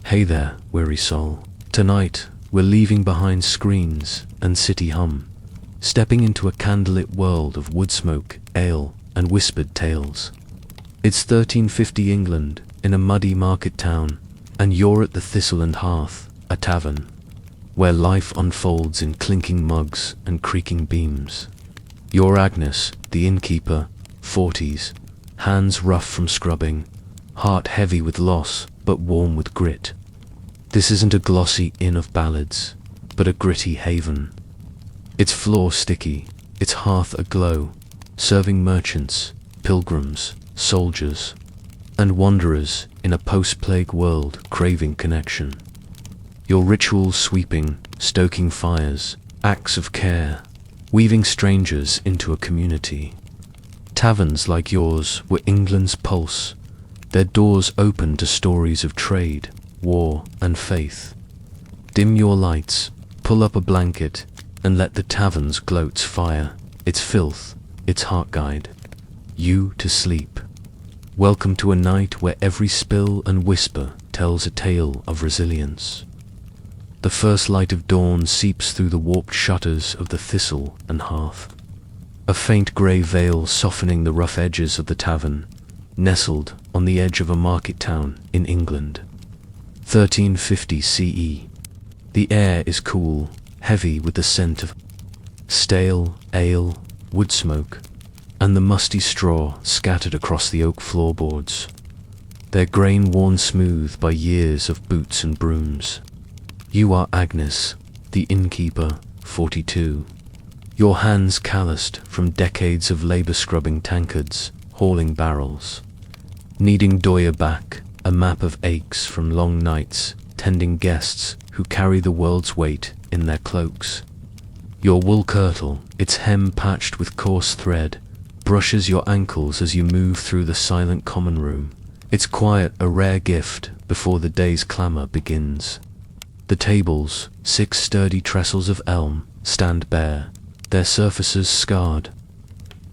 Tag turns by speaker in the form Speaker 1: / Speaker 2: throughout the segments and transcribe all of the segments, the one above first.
Speaker 1: Hey there, weary soul. Tonight, we're leaving behind screens and city hum, stepping into a candlelit world of wood smoke, ale, and whispered tales. It's 1350 England, in a muddy market town, and you're at the Thistle and Hearth, a tavern, where life unfolds in clinking mugs and creaking beams. You're Agnes, the innkeeper, 40s, hands rough from scrubbing, heart heavy with loss, but warm with grit. This isn't a glossy inn of ballads, but a gritty haven. Its floor sticky, its hearth aglow, serving merchants, pilgrims, soldiers, and wanderers in a post-plague world craving connection. Your rituals sweeping, stoking fires, acts of care, weaving strangers into a community. Taverns like yours were England's pulse, their doors open to stories of trade, war, and faith. Dim your lights, pull up a blanket, and let the tavern's gloats fire, its filth, its heart guide you to sleep. Welcome to a night where every spill and whisper tells a tale of resilience. The first light of dawn seeps through the warped shutters of the Thistle and Hearth, a faint grey veil softening the rough edges of the tavern, nestled on the edge of a market town in England. 1350 CE. The air is cool, heavy with the scent of stale ale, wood smoke, and the musty straw scattered across the oak floorboards, their grain worn smooth by years of boots and brooms. You are Agnes, the innkeeper, 42. Your hands calloused from decades of labour-scrubbing tankards, hauling barrels. Kneading doyer back, a map of aches from long nights, tending guests who carry the world's weight in their cloaks. Your wool kirtle, its hem patched with coarse thread, brushes your ankles as you move through the silent common room, its quiet a rare gift before the day's clamour begins. The tables, 6 sturdy trestles of elm, stand bare, their surfaces scarred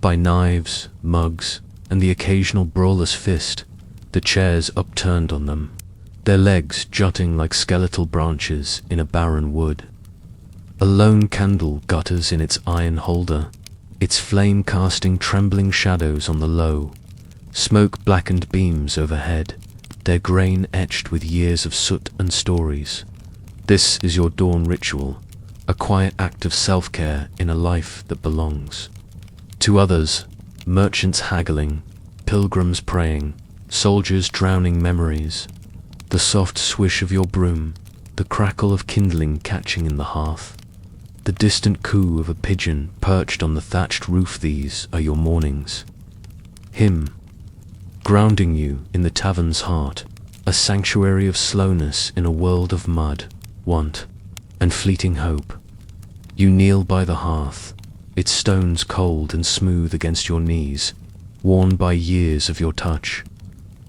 Speaker 1: by knives, mugs, and the occasional brawler's fist, the chairs upturned on them, their legs jutting like skeletal branches in a barren wood. A lone candle gutters in its iron holder, its flame casting trembling shadows on the low, smoke-blackened beams overhead, their grain etched with years of soot and stories. This is your dawn ritual, a quiet act of self-care in a life that belongs. To others, merchants haggling, pilgrims praying, soldiers drowning memories, the soft swish of your broom, the crackle of kindling catching in the hearth, the distant coo of a pigeon perched on the thatched roof, these are your mornings. Him, grounding you in the tavern's heart, a sanctuary of slowness in a world of mud, want, and fleeting hope. You kneel by the hearth, its stones cold and smooth against your knees, worn by years of your touch.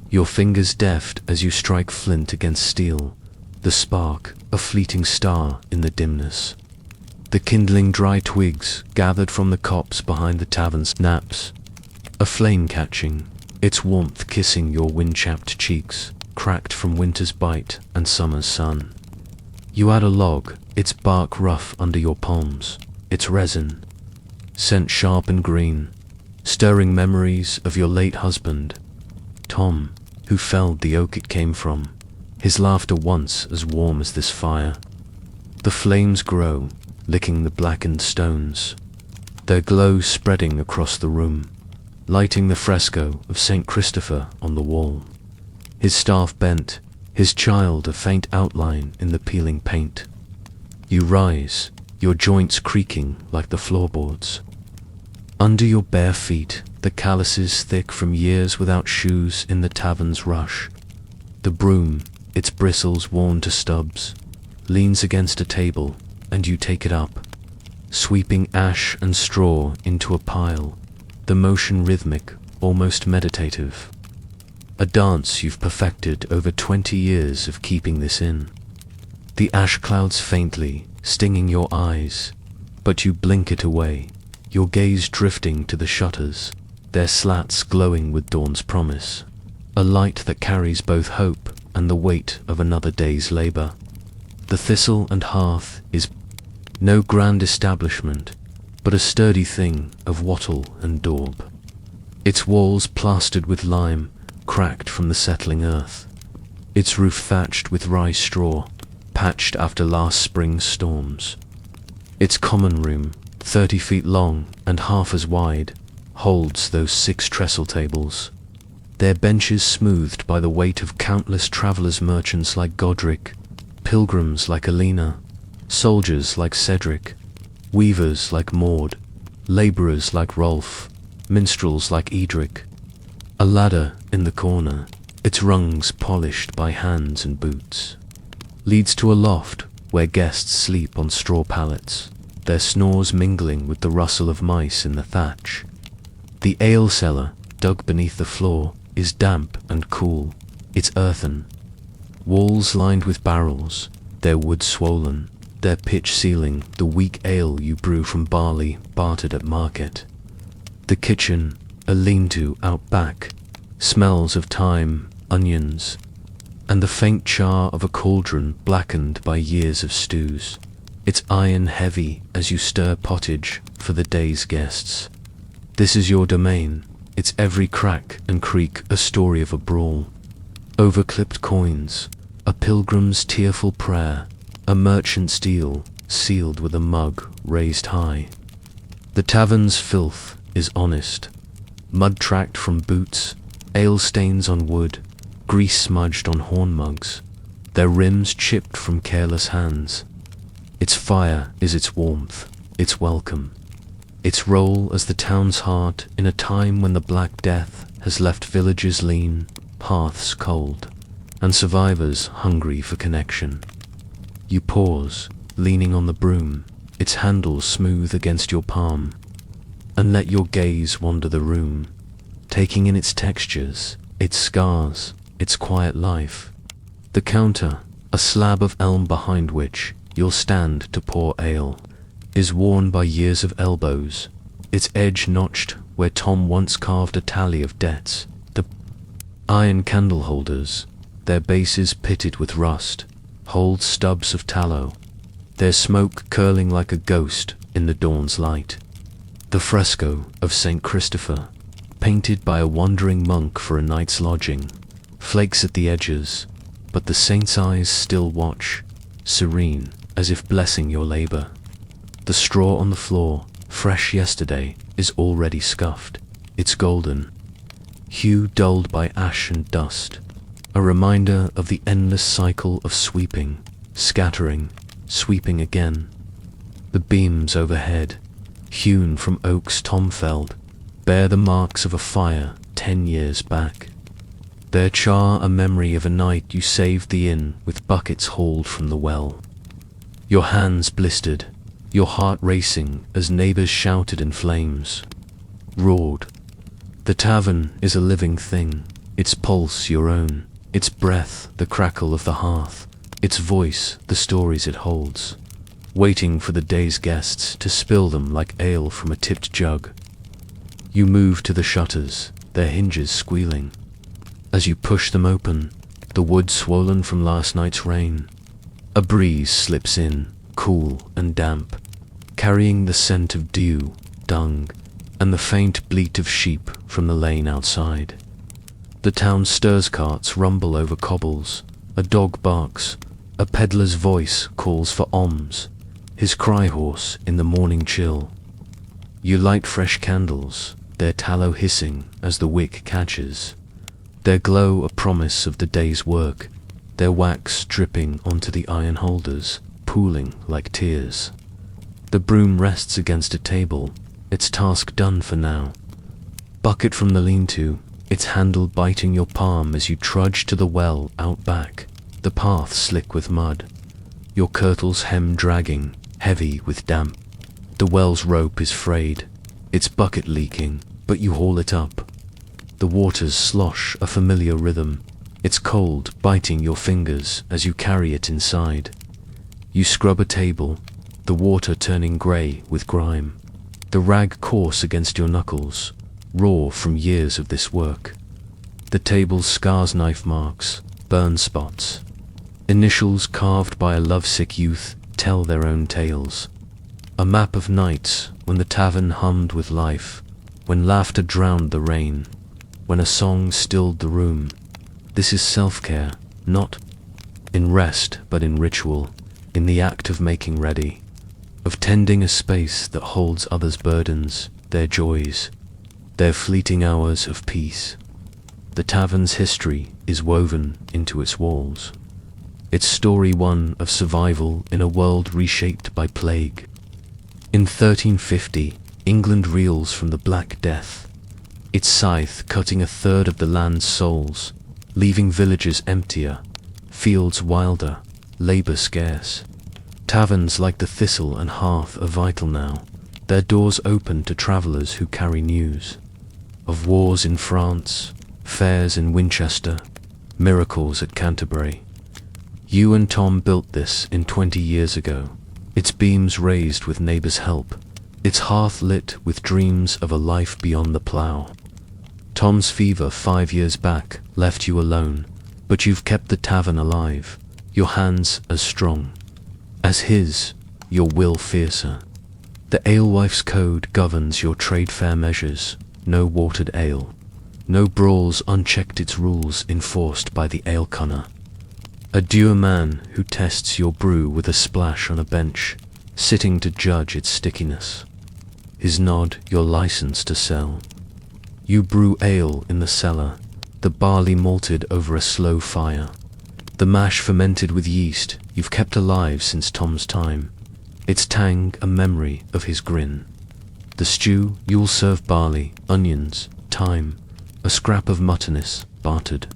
Speaker 1: Your fingers deft as you strike flint against steel, the spark, a fleeting star in the dimness. The kindling dry twigs gathered from the copse behind the tavern's naps, a flame catching, its warmth kissing your wind-chapped cheeks, cracked from winter's bite and summer's sun. You add a log, its bark rough under your palms, its resin, scent sharp and green, stirring memories of your late husband, Tom, who felled the oak it came from, his laughter once as warm as this fire. The flames grow, licking the blackened stones, their glow spreading across the room, lighting the fresco of St. Christopher on the wall. His staff bent, his child a faint outline in the peeling paint. You rise, your joints creaking like the floorboards. Under your bare feet, the calluses thick from years without shoes in the tavern's rush. The broom, its bristles worn to stubs, leans against a table, and you take it up, sweeping ash and straw into a pile, the motion rhythmic, almost meditative. A dance you've perfected over 20 years of keeping this in. The ash clouds faintly, stinging your eyes, but you blink it away, your gaze drifting to the shutters, their slats glowing with dawn's promise. A light that carries both hope and the weight of another day's labor. The thistle and hearth is no grand establishment, but a sturdy thing of wattle and daub. Its walls plastered with lime, cracked from the settling earth. Its roof thatched with rye straw, patched after last spring's storms. Its common room, 30 feet long and half as wide, holds those 6 trestle tables, their benches smoothed by the weight of countless travellers, merchants like Godric, pilgrims like Alina, soldiers like Cedric, weavers like Maud, labourers like Rolf, minstrels like Edric. A ladder in the corner, its rungs polished by hands and boots, leads to a loft where guests sleep on straw pallets, their snores mingling with the rustle of mice in the thatch. The ale cellar, dug beneath the floor, is damp and cool, its earthen. Walls lined with barrels, their wood swollen, their pitch ceiling the weak ale you brew from barley bartered at market. The kitchen, a lean-to out back, smells of thyme, onions, and the faint char of a cauldron blackened by years of stews, its iron heavy as you stir pottage for the day's guests. This is your domain, its every crack and creak a story of a brawl. Overclipped coins, a pilgrim's tearful prayer, a merchant's deal sealed with a mug raised high. The tavern's filth is honest, mud tracked from boots, ale stains on wood, grease smudged on horn mugs, their rims chipped from careless hands. Its fire is its warmth, its welcome, its role as the town's heart in a time when the Black Death has left villages lean, hearths cold, and survivors hungry for connection. You pause, leaning on the broom, its handle smooth against your palm, and let your gaze wander the room, taking in its textures, its scars, its quiet life. The counter, a slab of elm behind which you'll stand to pour ale, is worn by years of elbows, its edge notched where Tom once carved a tally of debts. The iron candle holders, their bases pitted with rust, hold stubs of tallow, their smoke curling like a ghost in the dawn's light. The fresco of St. Christopher, painted by a wandering monk for a night's lodging, flakes at the edges, but the saint's eyes still watch, serene as if blessing your labor. The straw on the floor, fresh yesterday, is already scuffed, its golden hue dulled by ash and dust, a reminder of the endless cycle of sweeping, scattering, sweeping again. The beams overhead, hewn from oaks Tom felled, bear the marks of a fire 10 years back. Their char a memory of a night you saved the inn with buckets hauled from the well. Your hands blistered, your heart racing as neighbors shouted in flames, roared. The tavern is a living thing, its pulse your own, its breath the crackle of the hearth, its voice the stories it holds, waiting for the day's guests to spill them like ale from a tipped jug. You move to the shutters, their hinges squealing. As you push them open, the wood swollen from last night's rain, a breeze slips in, cool and damp, carrying the scent of dew, dung, and the faint bleat of sheep from the lane outside. The town stirs, carts rumble over cobbles, a dog barks, a peddler's voice calls for alms, his cry hoarse in the morning chill. You light fresh candles, their tallow hissing as the wick catches, their glow a promise of the day's work, their wax dripping onto the iron holders, pooling like tears. The broom rests against a table, its task done for now. Bucket from the lean-to, its handle biting your palm as you trudge to the well out back, the path slick with mud, your kirtle's hem dragging, heavy with damp. The well's rope is frayed, its bucket leaking, but you haul it up. The waters slosh a familiar rhythm, its cold biting your fingers as you carry it inside. You scrub a table, the water turning grey with grime, the rag coarse against your knuckles, raw from years of this work. The table's scars, knife marks, burn spots. Initials carved by a lovesick youth tell their own tales. A map of nights when the tavern hummed with life, when laughter drowned the rain, when a song stilled the room. This is self-care, not in rest but in ritual, in the act of making ready, of tending a space that holds others' burdens, their joys, their fleeting hours of peace. The tavern's history is woven into its walls. Its story one of survival in a world reshaped by plague. In 1350, England reels from the Black Death, its scythe cutting a third of the land's souls, leaving villages emptier, fields wilder, labour scarce. Taverns like the Thistle and Hearth are vital now, their doors open to travellers who carry news of wars in France, fairs in Winchester, miracles at Canterbury. You and Tom built this in 20 years ago, its beams raised with neighbours' help, its hearth lit with dreams of a life beyond the plough. Tom's fever 5 years back left you alone, but you've kept the tavern alive, your hands as strong as his, your will fiercer. The alewife's code governs your trade fair measures, no watered ale, no brawls unchecked, its rules enforced by the ale cunner. Adieu a man who tests your brew with a splash on a bench, sitting to judge its stickiness. His nod your license to sell. You brew ale in the cellar, the barley malted over a slow fire. The mash fermented with yeast you've kept alive since Tom's time, its tang a memory of his grin. The stew you'll serve barley, onions, thyme, a scrap of mutterness bartered.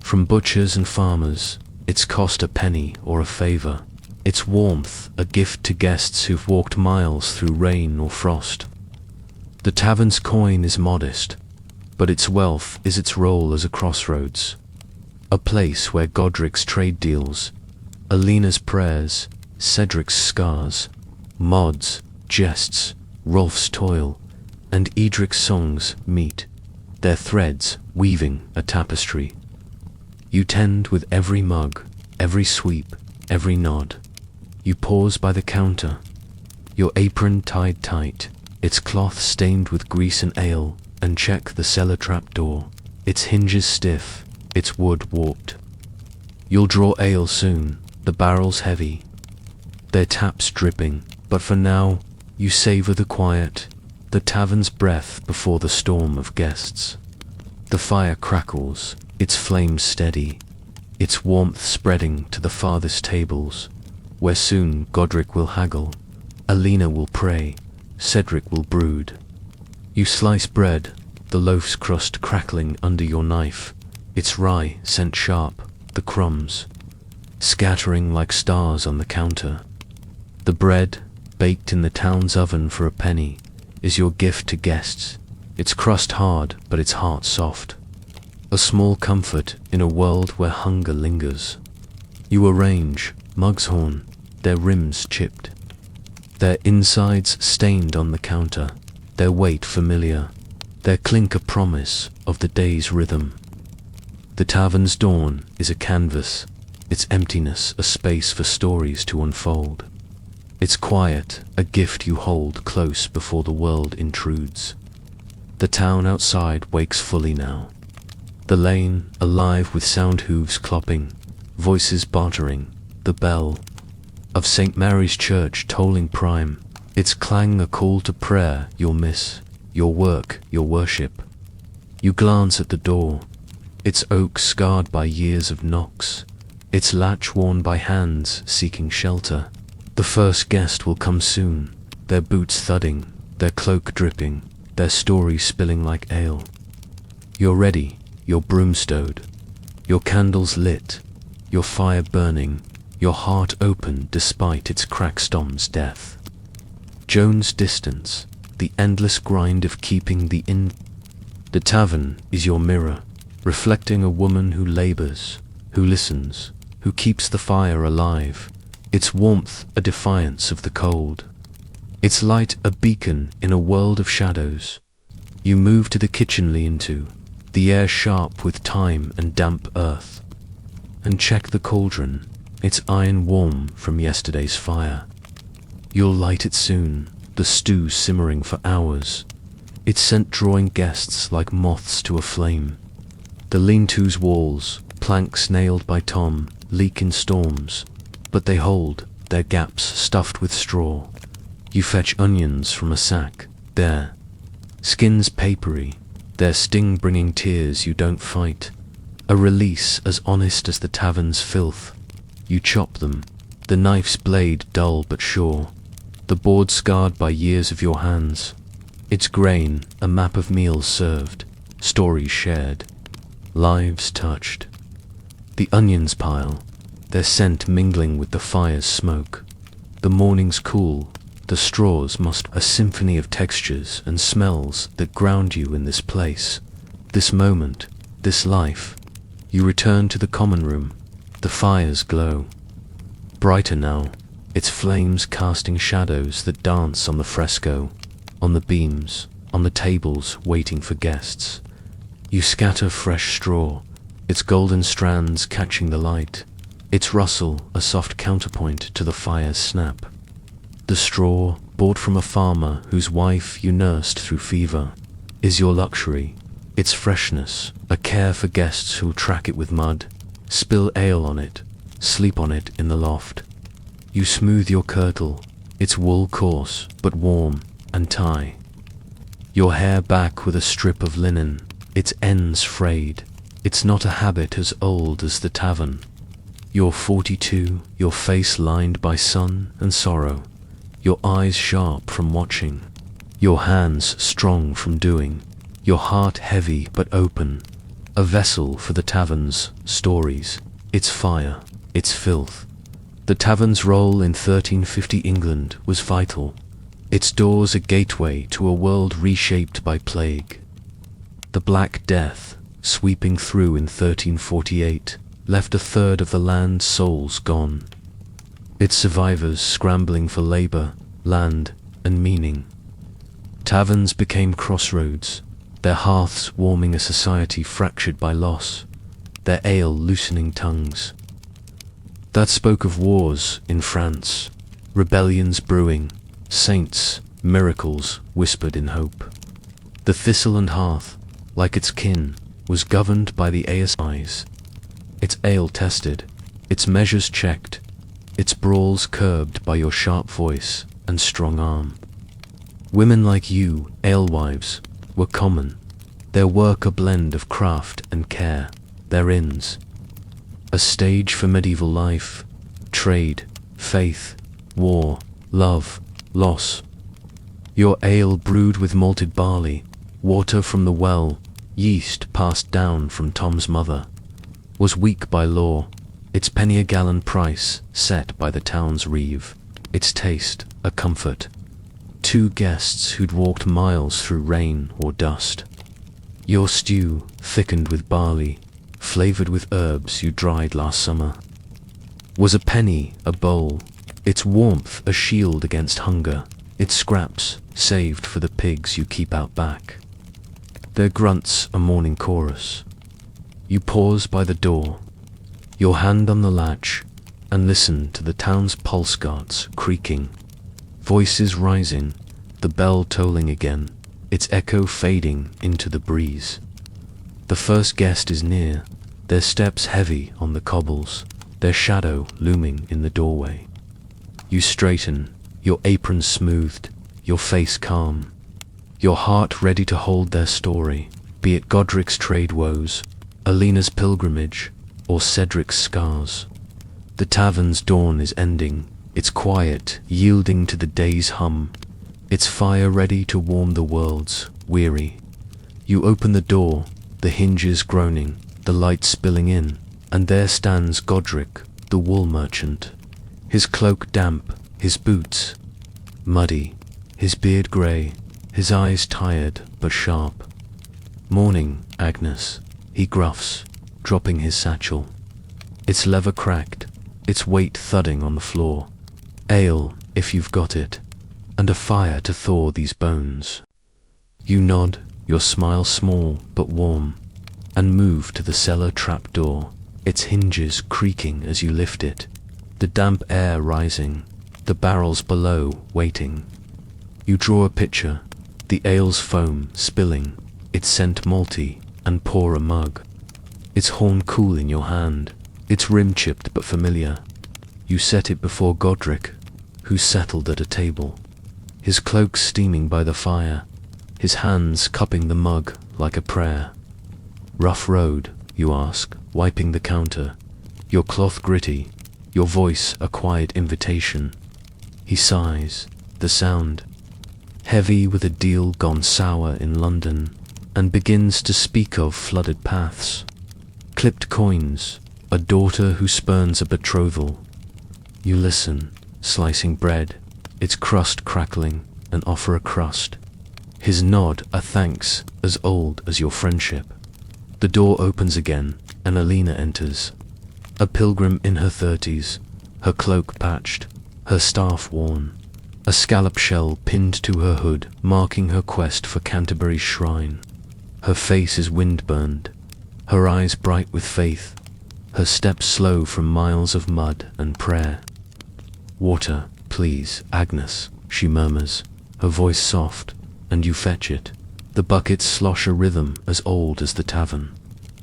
Speaker 1: From butchers and farmers, its cost a penny or a favour, its warmth a gift to guests who've walked miles through rain or frost. The tavern's coin is modest, but its wealth is its role as a crossroads, a place where Godric's trade deals, Alina's prayers, Cedric's scars, Maud's jests, Rolf's toil, and Edric's songs meet, their threads weaving a tapestry. You tend with every mug, every sweep, every nod. You pause by the counter, your apron tied tight, its cloth stained with grease and ale, and check the cellar trap door, its hinges stiff, its wood warped. You'll draw ale soon, the barrels heavy, their taps dripping, but for now you savour the quiet, the tavern's breath before the storm of guests. The fire crackles, its flames steady, its warmth spreading to the farthest tables, where soon Godric will haggle, Alina will pray, Cedric will brood. You slice bread, the loaf's crust crackling under your knife, its rye sent sharp, the crumbs scattering like stars on the counter. The bread, baked in the town's oven for a penny, is your gift to guests, its crust hard but its heart soft. A small comfort in a world where hunger lingers. You arrange, mugs horn, their rims chipped, their insides stained on the counter, their weight familiar, their clink a promise of the day's rhythm. The tavern's dawn is a canvas, its emptiness a space for stories to unfold. Its quiet a gift you hold close before the world intrudes. The town outside wakes fully now. The lane alive with sound hooves clopping, voices bartering, the bell of St. Mary's Church tolling prime, its clang a call to prayer you'll miss, your work, your worship. You glance at the door, its oak scarred by years of knocks, its latch worn by hands seeking shelter. The first guest will come soon, their boots thudding, their cloak dripping, their story spilling like ale. You're ready, your broom stowed, your candles lit, your fire burning, your heart open despite its crackstom's death. Joan's distance, the endless grind of keeping the inn. The tavern is your mirror, reflecting a woman who labours, who listens, who keeps the fire alive, its warmth a defiance of the cold, its light a beacon in a world of shadows. You move to the kitchen lean-to, the air sharp with time and damp earth. and check the cauldron, it's iron warm from yesterday's fire. You'll light it soon, the stew simmering for hours, its scent drawing guests like moths to a flame. The lean-to's walls, planks nailed by Tom, leak in storms, but they hold, their gaps stuffed with straw. You fetch onions from a sack, their skins papery, their sting bringing tears you don't fight, a release as honest as the tavern's filth. You chop them, the knife's blade dull but sure, the board scarred by years of your hands. Its grain, a map of meals served, stories shared, lives touched. The onions pile, their scent mingling with the fire's smoke. The morning's cool, the straws must a symphony of textures and smells that ground you in this place, this moment, this life. You return to the common room, the fire's glow. Brighter now, its flames casting shadows that dance on the fresco, on the beams, on the tables waiting for guests. You scatter fresh straw, its golden strands catching the light, its rustle a soft counterpoint to the fire's snap. The straw, bought from a farmer whose wife you nursed through fever, is your luxury, its freshness, a care for guests who'll track it with mud, spill ale on it, sleep on it in the loft. You smooth your kirtle, its wool coarse but warm, and tie your hair back with a strip of linen, its ends frayed. It's not a habit as old as the tavern. You're 42, your face lined by sun and sorrow, your eyes sharp from watching, your hands strong from doing, your heart heavy but open, a vessel for the tavern's stories, its fire, its filth. The tavern's role in 1350 England was vital, its doors a gateway to a world reshaped by plague. The Black Death, sweeping through in 1348, left a third of the land's souls gone, its survivors scrambling for labor, land, and meaning. Taverns became crossroads, their hearths warming a society fractured by loss, their ale loosening tongues that spoke of wars in France, rebellions brewing, saints, miracles whispered in hope. The thistle and hearth, like its kin, was governed by the eyes, its ale tested, its measures checked, its brawls curbed by your sharp voice and strong arm. Women like you, alewives, were common, their work a blend of craft and care, their inns a stage for medieval life, trade, faith, war, love, loss. Your ale brewed with malted barley, water from the well, yeast passed down from Tom's mother, was weak by law, its penny a gallon price set by the town's reeve, its taste a comfort. Two guests who'd walked miles through rain or dust. Your stew, thickened with barley, flavored with herbs you dried last summer, was a penny a bowl, its warmth a shield against hunger, its scraps saved for the pigs you keep out back. Their grunts a morning chorus. You pause by the door, your hand on the latch, and listen to the town's pulse guards creaking, voices rising, the bell tolling again, its echo fading into the breeze. The first guest is near, their steps heavy on the cobbles, their shadow looming in the doorway. You straighten, your apron smoothed, your face calm, your heart ready to hold their story, be it Godric's trade woes, Alina's pilgrimage, or Cedric's scars. The tavern's dawn is ending, its quiet yielding to the day's hum, its fire ready to warm the world's weary. You open the door, the hinges groaning, the light spilling in, and there stands Godric, the wool merchant, his cloak damp, his boots muddy, his beard grey, his eyes tired but sharp. Morning, Agnes, he gruffs, dropping his satchel, its leather cracked, its weight thudding on the floor. Ale, if you've got it, and a fire to thaw these bones. You nod, your smile small but warm, and move to the cellar trap door, its hinges creaking as you lift it, the damp air rising, the barrels below waiting. You draw a pitcher, the ale's foam spilling, its scent malty, and pour a mug. Its horn cool in your hand, its rim chipped but familiar. You set it before Godric, who settled at a table, his cloak steaming by the fire, his hands cupping the mug like a prayer. Rough road, you ask, wiping the counter, your cloth gritty, your voice a quiet invitation. He sighs, the sound, heavy with a deal gone sour in London, and begins to speak of flooded paths, clipped coins, a daughter who spurns a betrothal. You listen, slicing bread, its crust crackling, and offer a crust. His nod a thanks as old as your friendship. The door opens again, and Alina enters, a pilgrim in her 30s, her cloak patched, her staff worn, a scallop shell pinned to her hood marking her quest for Canterbury's shrine. Her face is wind-burned, her eyes bright with faith, her steps slow from miles of mud and prayer. "Water, please, Agnes," she murmurs, her voice soft, and you fetch it. The buckets slosh a rhythm as old as the tavern.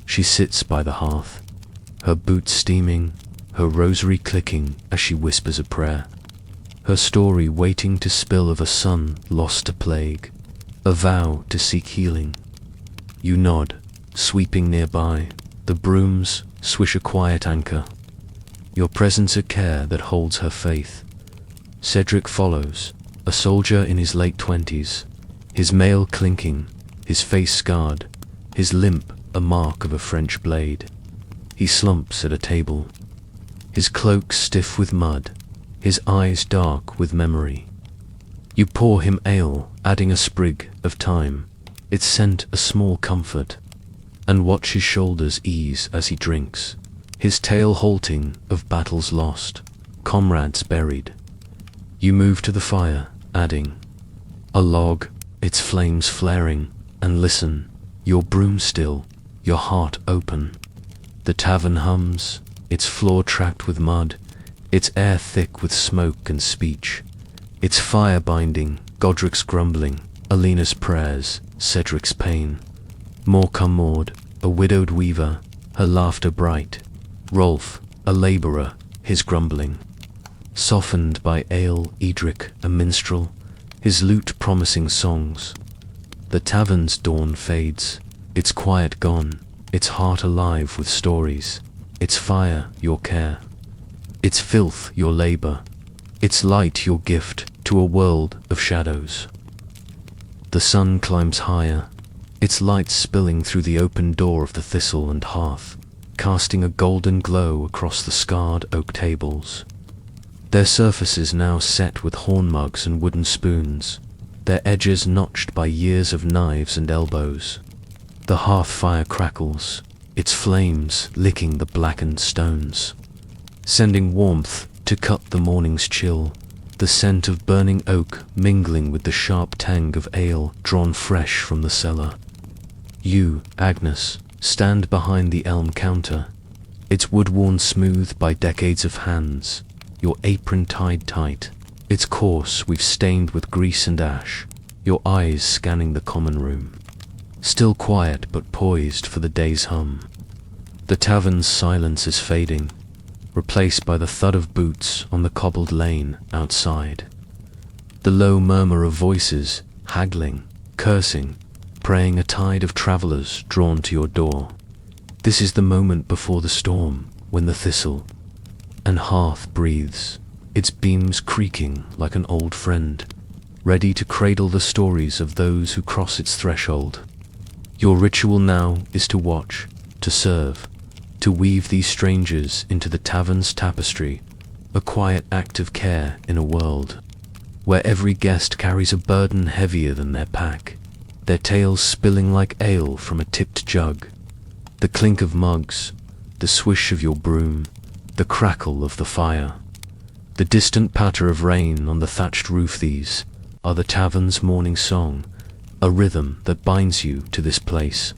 Speaker 1: She sits by the hearth, her boots steaming, her rosary clicking as she whispers a prayer. Her story waiting to spill of a son lost to plague, a vow to seek healing. You nod, sweeping nearby, the brooms swish a quiet anchor. Your presence a care that holds her faith. Cedric follows, a soldier in his late 20s, his mail clinking, his face scarred, his limp a mark of a French blade. He slumps at a table, his cloak stiff with mud, his eyes dark with memory. You pour him ale, adding a sprig of thyme, its scent a small comfort, and watch his shoulders ease as he drinks, his tale halting of battles lost, comrades buried. You move to the fire, adding a log, its flames flaring, and listen, your broom still, your heart open. The tavern hums, its floor tracked with mud, its air thick with smoke and speech, its fire binding, Godric's grumbling, Alina's prayers, Cedric's pain. Morcar Maud, a widowed weaver, her laughter bright, Rolf, a labourer, his grumbling. Softened by ale, Edric, a minstrel, his lute promising songs. The tavern's dawn fades, its quiet gone, its heart alive with stories, its fire your care, its filth your labour, its light your gift to a world of shadows. The sun climbs higher, its light spilling through the open door of the thistle and hearth, casting a golden glow across the scarred oak tables. Their surfaces now set with horn mugs and wooden spoons, their edges notched by years of knives and elbows. The hearth fire crackles, its flames licking the blackened stones, sending warmth to cut the morning's chill, the scent of burning oak mingling with the sharp tang of ale drawn fresh from the cellar. You, Agnes, stand behind the elm counter, its wood worn smooth by decades of hands, your apron tied tight, its course we've stained with grease and ash, your eyes scanning the common room. Still quiet but poised for the day's hum. The tavern's silence is fading, replaced by the thud of boots on the cobbled lane outside. The low murmur of voices, haggling, cursing, praying, a tide of travellers drawn to your door. This is the moment before the storm, when the thistle and hearth breathes, its beams creaking like an old friend, ready to cradle the stories of those who cross its threshold. Your ritual now is to watch, to serve, to weave these strangers into the tavern's tapestry, a quiet act of care in a world where every guest carries a burden heavier than their pack, their tales spilling like ale from a tipped jug. The clink of mugs, the swish of your broom, the crackle of the fire, the distant patter of rain on the thatched roof, these are the tavern's morning song, a rhythm that binds you to this place,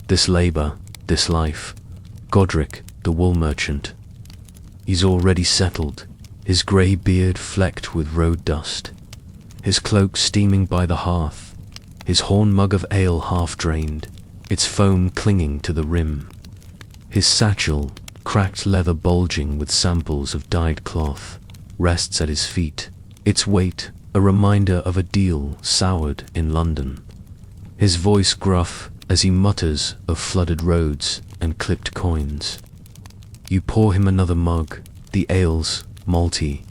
Speaker 1: this labour, this life. Godric, the wool merchant. He's already settled, his grey beard flecked with road dust, his cloak steaming by the hearth, his horn mug of ale half drained, its foam clinging to the rim, his satchel, cracked leather bulging with samples of dyed cloth, rests at his feet, its weight a reminder of a deal soured in London. His voice gruff as he mutters of flooded roads and clipped coins. You pour him another mug, the ale's malty,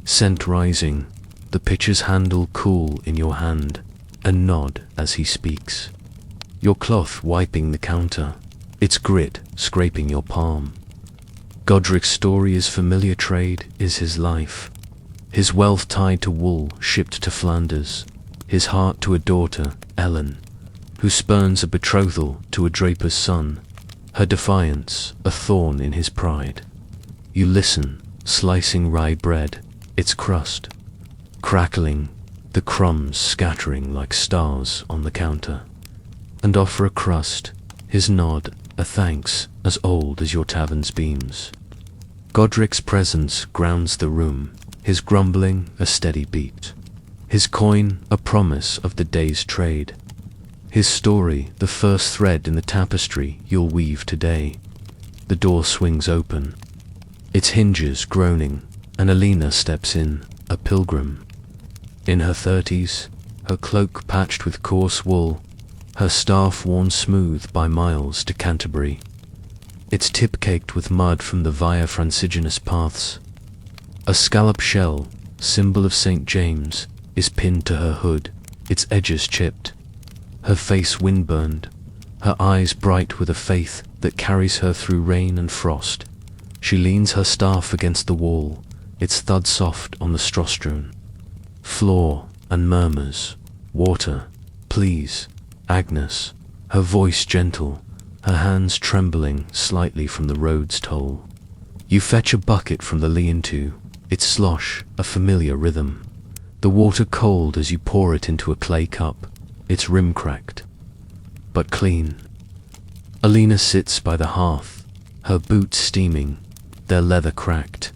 Speaker 1: scent rising, the pitcher's handle cool in your hand, and nod as he speaks. Your cloth wiping the counter, its grit scraping your palm. Godric's story is familiar trade, is his life. His wealth tied to wool shipped to Flanders, his heart to a daughter, Ellen, who spurns a betrothal to a draper's son, her defiance a thorn in his pride. You listen, slicing rye bread, its crust crackling, the crumbs scattering like stars on the counter, and offer a crust, his nod a thanks as old as your tavern's beams. Godric's presence grounds the room, his grumbling a steady beat, his coin a promise of the day's trade, his story the first thread in the tapestry you'll weave today. The door swings open, its hinges groaning, and Alina steps in, a pilgrim. In her 30s, her cloak patched with coarse wool, her staff worn smooth by miles to Canterbury, its tip caked with mud from the Via Franciginus paths. A scallop shell, symbol of St. James, is pinned to her hood, its edges chipped, her face windburned, her eyes bright with a faith that carries her through rain and frost. She leans her staff against the wall, its thud soft on the straw-strewn floor, and murmurs, "Water, please, Agnes," her voice gentle, her hands trembling slightly from the road's toll. You fetch a bucket from the lean-to, its slosh a familiar rhythm, the water cold as you pour it into a clay cup, its rim cracked, but clean. Alina sits by the hearth, her boots steaming, their leather cracked,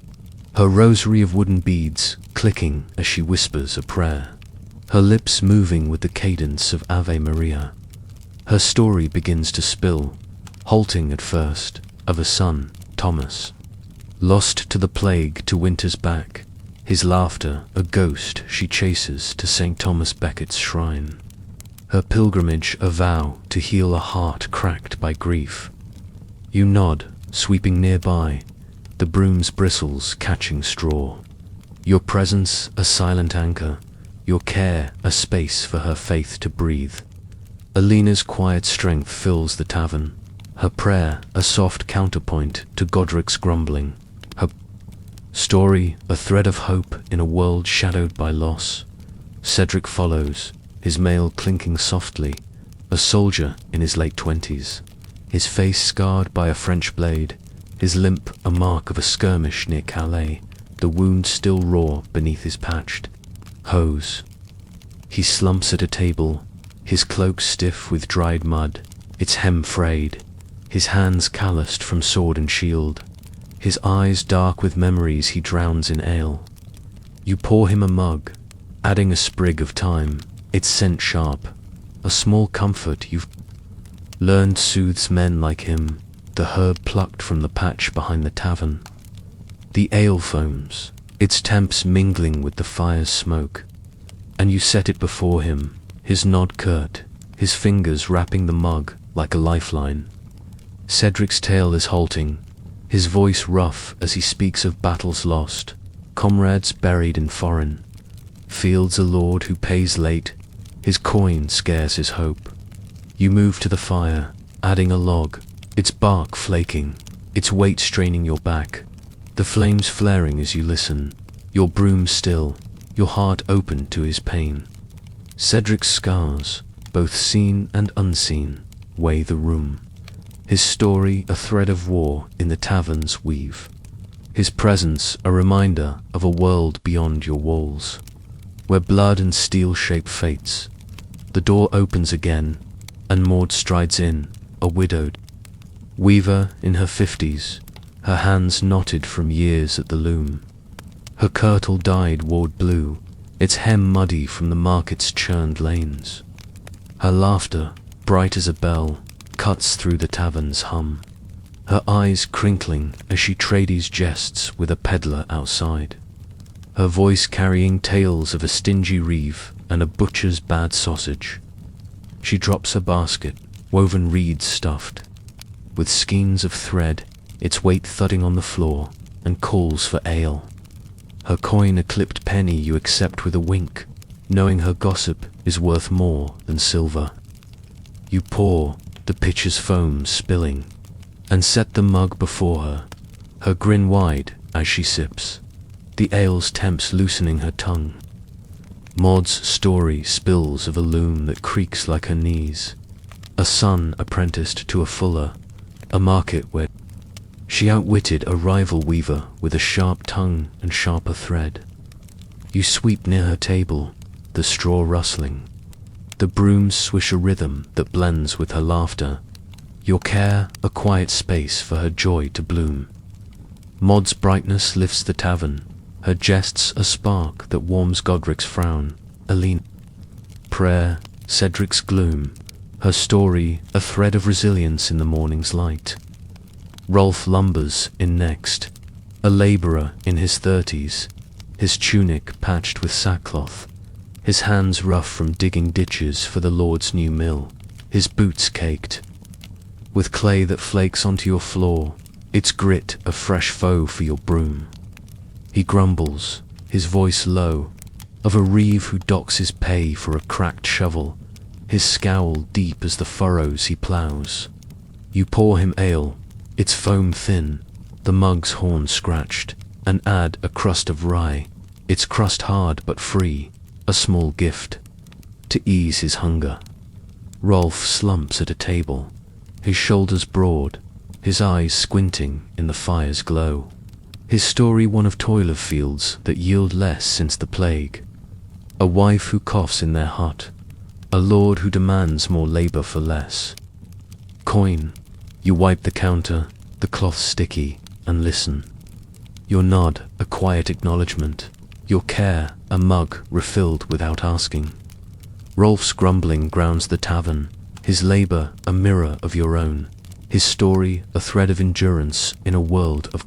Speaker 1: her rosary of wooden beads clicking as she whispers a prayer, her lips moving with the cadence of Ave Maria. Her story begins to spill, halting at first, of a son, Thomas, lost to the plague to winter's back, his laughter a ghost she chases to St. Thomas Becket's shrine, her pilgrimage a vow to heal a heart cracked by grief. You nod, sweeping nearby, the broom's bristles catching straw, your presence a silent anchor, your care a space for her faith to breathe. Alina's quiet strength fills the tavern, her prayer a soft counterpoint to Godric's grumbling, her story a thread of hope in a world shadowed by loss. Cedric follows, his mail clinking softly, a soldier in his late 20s, his face scarred by a French blade, his limp a mark of a skirmish near Calais, the wound still raw beneath his patched hose. He slumps at a table, his cloak stiff with dried mud, its hem frayed, his hands calloused from sword and shield, his eyes dark with memories he drowns in ale. You pour him a mug, adding a sprig of thyme, its scent sharp, a small comfort you've learned soothes men like him, the herb plucked from the patch behind the tavern. The ale foams, its temps mingling with the fire's smoke, and you set it before him, his nod curt, his fingers wrapping the mug like a lifeline. Cedric's tale is halting, his voice rough as he speaks of battles lost, comrades buried in foreign fields, a lord who pays late, his coin scares his hope. You move to the fire, adding a log, its bark flaking, its weight straining your back, the flames flaring as you listen, your broom still, your heart open to his pain. Cedric's scars, both seen and unseen, weigh the room, his story a thread of war in the tavern's weave, his presence a reminder of a world beyond your walls, where blood and steel shape fates. The door opens again, and Maud strides in, a widowed Weaver in her 50s, her hands knotted from years at the loom. Her kirtle dyed ward blue, its hem muddy from the market's churned lanes. Her laughter, bright as a bell, cuts through the tavern's hum. Her eyes crinkling as she trades jests with a peddler outside. Her voice carrying tales of a stingy reeve and a butcher's bad sausage. She drops a basket, woven reeds stuffed, with skeins of thread, its weight thudding on the floor, and calls for ale. Her coin a clipped penny you accept with a wink, knowing her gossip is worth more than silver. You pour, the pitcher's foam spilling, and set the mug before her, her grin wide as she sips, the ale's temps loosening her tongue. Maud's story spills of a loom that creaks like her knees, a son apprenticed to a fuller, a market where she outwitted a rival weaver with a sharp tongue and sharper thread. You sweep near her table, the straw rustling. The brooms swish a rhythm that blends with her laughter. Your care a quiet space for her joy to bloom. Maud's brightness lifts the tavern, her jests a spark that warms Godric's frown. Aline, prayer, Cedric's gloom, her story a thread of resilience in the morning's light. Rolf lumbers in next, a labourer in his 30s, his tunic patched with sackcloth, his hands rough from digging ditches for the Lord's new mill, his boots caked with clay that flakes onto your floor, its grit a fresh foe for your broom. He grumbles, his voice low, of a reeve who docks his pay for a cracked shovel, his scowl deep as the furrows he ploughs. You pour him ale, its foam thin, the mug's horn scratched, and add a crust of rye, its crust hard but free, a small gift, to ease his hunger. Rolf slumps at a table, his shoulders broad, his eyes squinting in the fire's glow. His story one of toil of fields that yield less since the plague. A wife who coughs in their hut, a lord who demands more labour for less. Coin, you wipe the counter, the cloth sticky, and listen. Your nod a quiet acknowledgement, your care a mug refilled without asking. Rolf's grumbling grounds the tavern, his labour a mirror of your own, his story a thread of endurance in a world of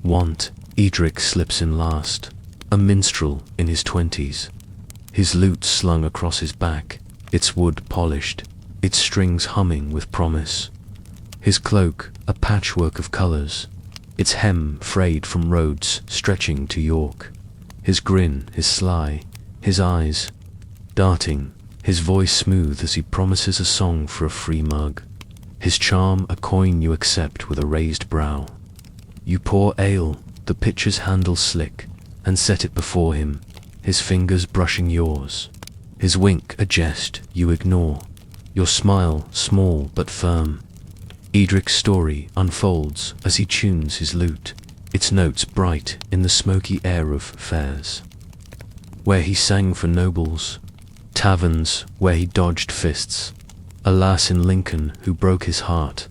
Speaker 1: want. Edric slips in last, a minstrel in his 20s, his lute slung across his back, its wood polished, its strings humming with promise. His cloak a patchwork of colours, its hem frayed from roads stretching to York. His grin is sly, his eyes darting, his voice smooth as he promises a song for a free mug. His charm a coin you accept with a raised brow. You pour ale, the pitcher's handle slick, and set it before him, his fingers brushing yours. His wink a jest you ignore, your smile small but firm. Edric's story unfolds as he tunes his lute, its notes bright in the smoky air of fairs, where he sang for nobles, taverns where he dodged fists, a lass in Lincoln who broke his heart.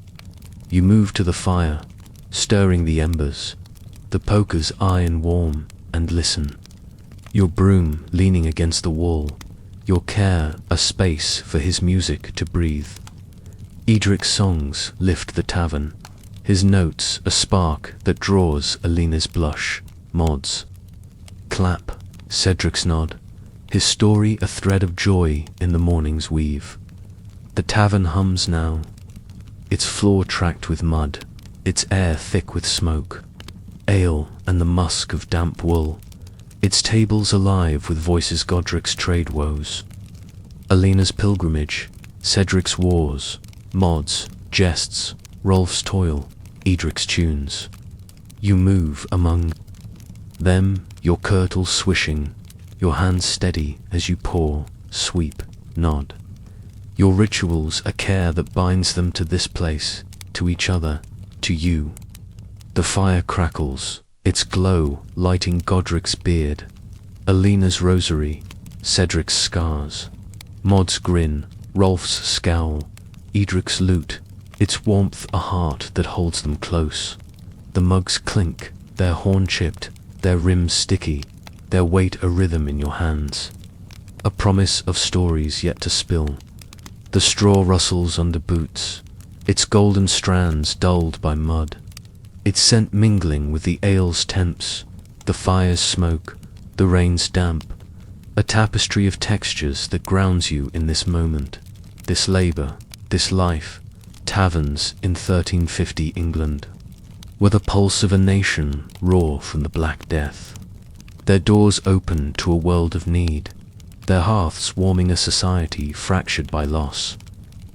Speaker 1: You move to the fire, stirring the embers, the poker's iron warm, and listen. Your broom leaning against the wall, your care a space for his music to breathe. Edric's songs lift the tavern, his notes a spark that draws Alina's blush. Maud's clap, Cedric's nod, his story a thread of joy in the morning's weave. The tavern hums now, its floor tracked with mud, its air thick with smoke, ale and the musk of damp wool, its tables alive with voices Godric's trade woes. Alina's pilgrimage, Cedric's wars, Maud's jests, Rolf's toil, Edric's tunes. You move among them, your kirtle swishing, your hands steady as you pour, sweep, nod. Your rituals a care that binds them to this place, to each other, to you. The fire crackles, its glow lighting Godric's beard, Alina's rosary, Cedric's scars, Maud's grin, Rolf's scowl, Edric's lute, its warmth a heart that holds them close. The mugs clink, their horn chipped, their rims sticky, their weight a rhythm in your hands. A promise of stories yet to spill. The straw rustles under boots, its golden strands dulled by mud, its scent mingling with the ale's temps, the fire's smoke, the rain's damp, a tapestry of textures that grounds you in this moment, this labour, this life. Taverns in 1350 England were the pulse of a nation raw from the Black Death. Their doors open to a world of need, their hearths warming a society fractured by loss.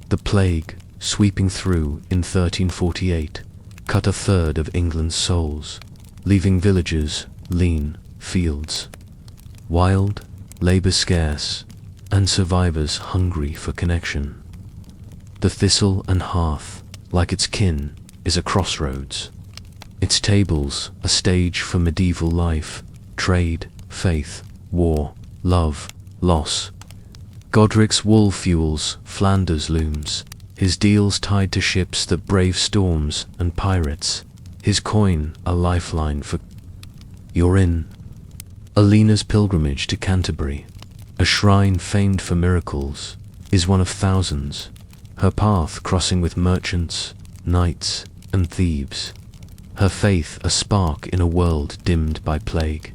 Speaker 1: The plague, sweeping through in 1348, cut a third of England's souls, leaving villages lean, fields wild, labour scarce, and survivors hungry for connection. The thistle and hearth, like its kin, is a crossroads. Its tables a stage for medieval life, trade, faith, war, love, loss. Godric's wool fuels Flanders looms, his deals tied to ships that brave storms and pirates, his coin a lifeline for you're in. Alina's pilgrimage to Canterbury, a shrine famed for miracles, is one of thousands, her path crossing with merchants, knights, and thieves, her faith a spark in a world dimmed by plague.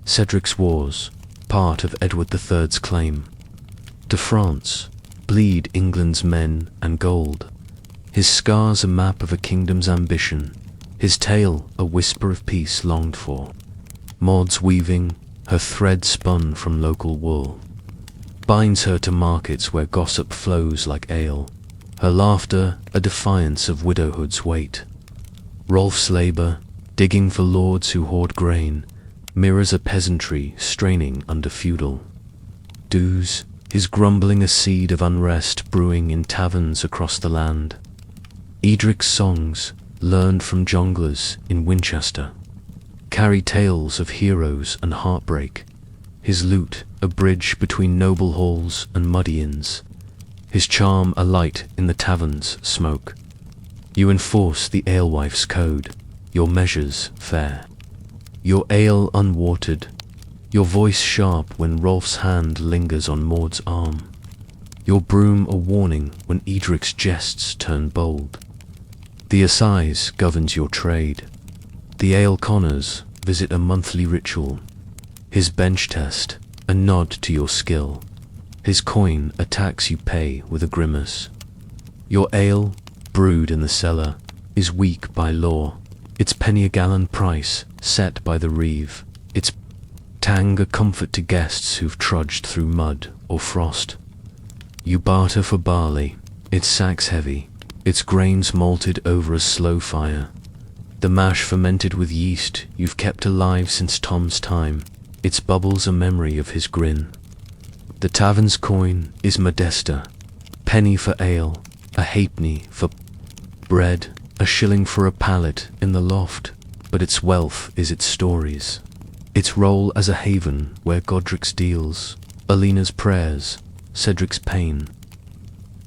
Speaker 1: Cedric's wars, part of Edward III's claim. To France, bleed England's men and gold, his scars a map of a kingdom's ambition, his tale a whisper of peace longed for. Maud's weaving, her thread spun from local wool, binds her to markets where gossip flows like ale, her laughter a defiance of widowhood's weight. Rolf's labour, digging for lords who hoard grain, mirrors a peasantry straining under feudal dues, his grumbling a seed of unrest brewing in taverns across the land. Edric's songs, learned from jonglers in Winchester, carry tales of heroes and heartbreak, his lute a bridge between noble halls and muddy inns, his charm a light in the tavern's smoke. You enforce the alewife's code, your measures fair, your ale unwatered, your voice sharp when Rolf's hand lingers on Maud's arm, your broom a warning when Edric's jests turn bold. The assize governs your trade, the ale conners visit a monthly ritual, his bench test a nod to your skill, his coin a tax you pay with a grimace. Your ale, brewed in the cellar, is weak by law, its penny a gallon price set by the reeve, its tang a comfort to guests who've trudged through mud or frost. You barter for barley, its sacks heavy, its grains malted over a slow fire, the mash fermented with yeast you've kept alive since Tom's time, its bubbles a memory of his grin. The tavern's coin is modesta, penny for ale, a halfpenny for bread, a shilling for a pallet in the loft, but its wealth is its stories, its role as a haven where Godric's deals, Alina's prayers, Cedric's pain.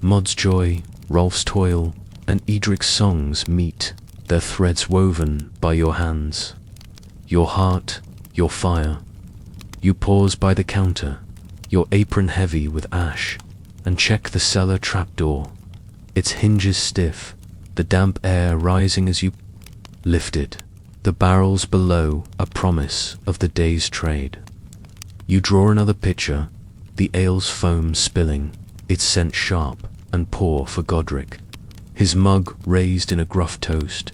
Speaker 1: Maud's joy, Rolf's toil, and Edric's songs meet, their threads woven by your hands. Your heart, your fire. You pause by the counter, your apron heavy with ash, and check the cellar trapdoor, its hinges stiff, the damp air rising as you lift it, the barrels below a promise of the day's trade. You draw another pitcher, the ale's foam spilling, its scent sharp, and pour for Godric, his mug raised in a gruff toast,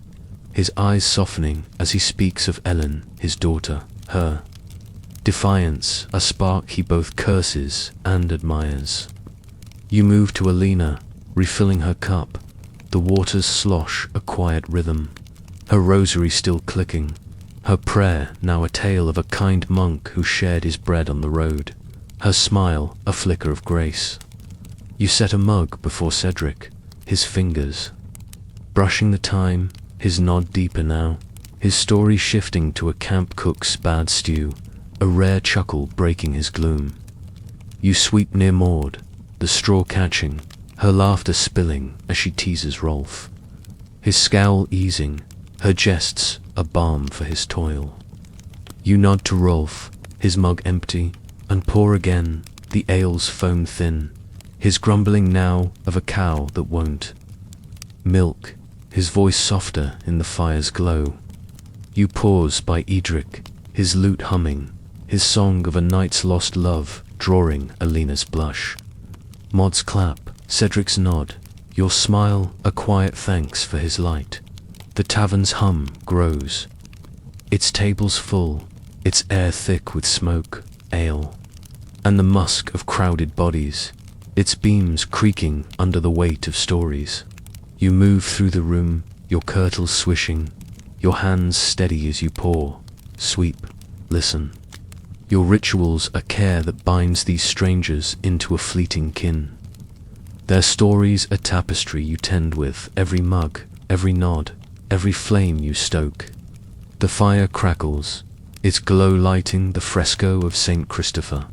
Speaker 1: his eyes softening as he speaks of Ellen, his daughter, her defiance, a spark he both curses and admires. You move to Alina, refilling her cup, the waters slosh a quiet rhythm, her rosary still clicking, her prayer now a tale of a kind monk who shared his bread on the road, her smile a flicker of grace. You set a mug before Cedric, his fingers brushing the time, his nod deeper now, his story shifting to a camp cook's bad stew, a rare chuckle breaking his gloom. You sweep near Maud, the straw catching, her laughter spilling as she teases Rolf, his scowl easing, her jests a balm for his toil. You nod to Rolf, his mug empty, and pour again, the ale's foam thin, his grumbling now of a cow that won't milk, his voice softer in the fire's glow. You pause by Edric, his lute humming, his song of a night's lost love drawing Alina's blush. Maud's clap, Cedric's nod, your smile a quiet thanks for his light. The tavern's hum grows, its tables full, its air thick with smoke, ale, and the musk of crowded bodies, its beams creaking under the weight of stories. You move through the room, your kirtles swishing, your hands steady as you pour, sweep, listen. Your rituals a care that binds these strangers into a fleeting kin. Their stories a tapestry you tend with every mug, every nod, every flame you stoke. The fire crackles, its glow lighting the fresco of Saint Christopher,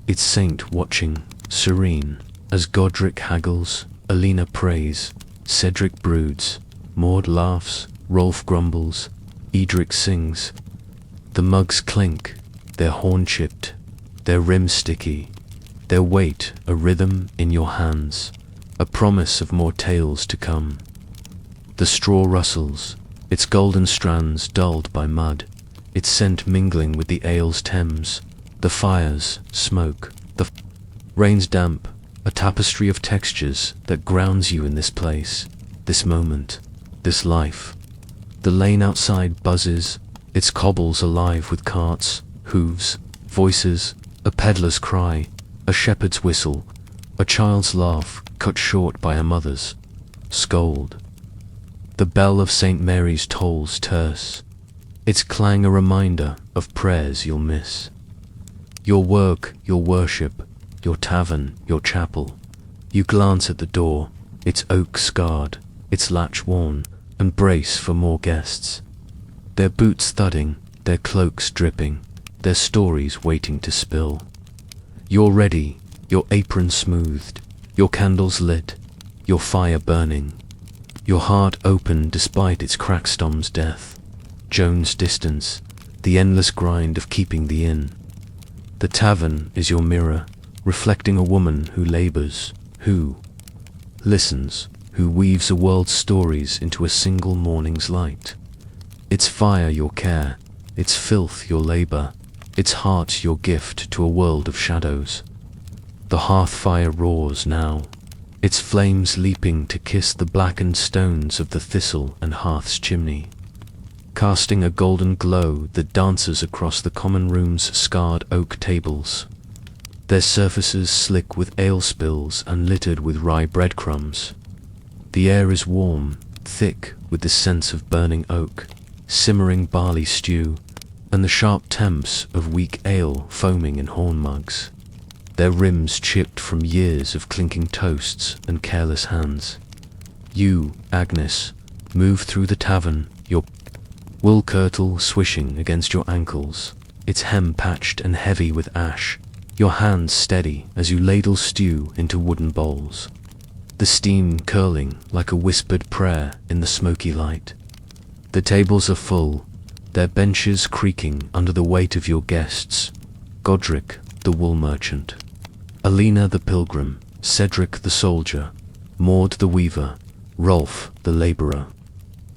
Speaker 1: its saint watching, serene, as Godric haggles, Alina prays, Cedric broods, Maud laughs, Rolf grumbles, Edric sings. The mugs clink, their horn chipped, their rim sticky, their weight a rhythm in your hands, a promise of more tales to come. The straw rustles, its golden strands dulled by mud, its scent mingling with the ale's Thames, the fire's smoke, the rain's damp, a tapestry of textures that grounds you in this place, this moment, this life. The lane outside buzzes, its cobbles alive with carts, hooves, voices, a peddler's cry, a shepherd's whistle, a child's laugh cut short by a mother's scold. The bell of St. Mary's tolls terse, its clang a reminder of prayers you'll miss. Your work, your worship, your tavern, your chapel. You glance at the door, its oak scarred, its latch worn, and brace for more guests. Their boots thudding, their cloaks dripping, their stories waiting to spill. You're ready, your apron smoothed, your candles lit, your fire burning, your heart open despite its crackstom's death, Joan's distance, the endless grind of keeping the inn. The tavern is your mirror, reflecting a woman who labors, who listens, who weaves a world's stories into a single morning's light. Its fire your care, its filth your labor, its heart your gift to a world of shadows. The hearth fire roars now, its flames leaping to kiss the blackened stones of the thistle and hearth's chimney, casting a golden glow that dances across the common room's scarred oak tables, their surfaces slick with ale spills and littered with rye breadcrumbs. The air is warm, thick with the sense of burning oak, simmering barley stew, and the sharp temps of weak ale foaming in horn mugs, their rims chipped from years of clinking toasts and careless hands. You, Agnes, move through the tavern, your wool kirtle swishing against your ankles, its hem patched and heavy with ash, your hands steady as you ladle stew into wooden bowls, the steam curling like a whispered prayer in the smoky light. The tables are full, their benches creaking under the weight of your guests, Godric the wool merchant, Alina the pilgrim, Cedric the soldier, Maud the weaver, Rolf the labourer,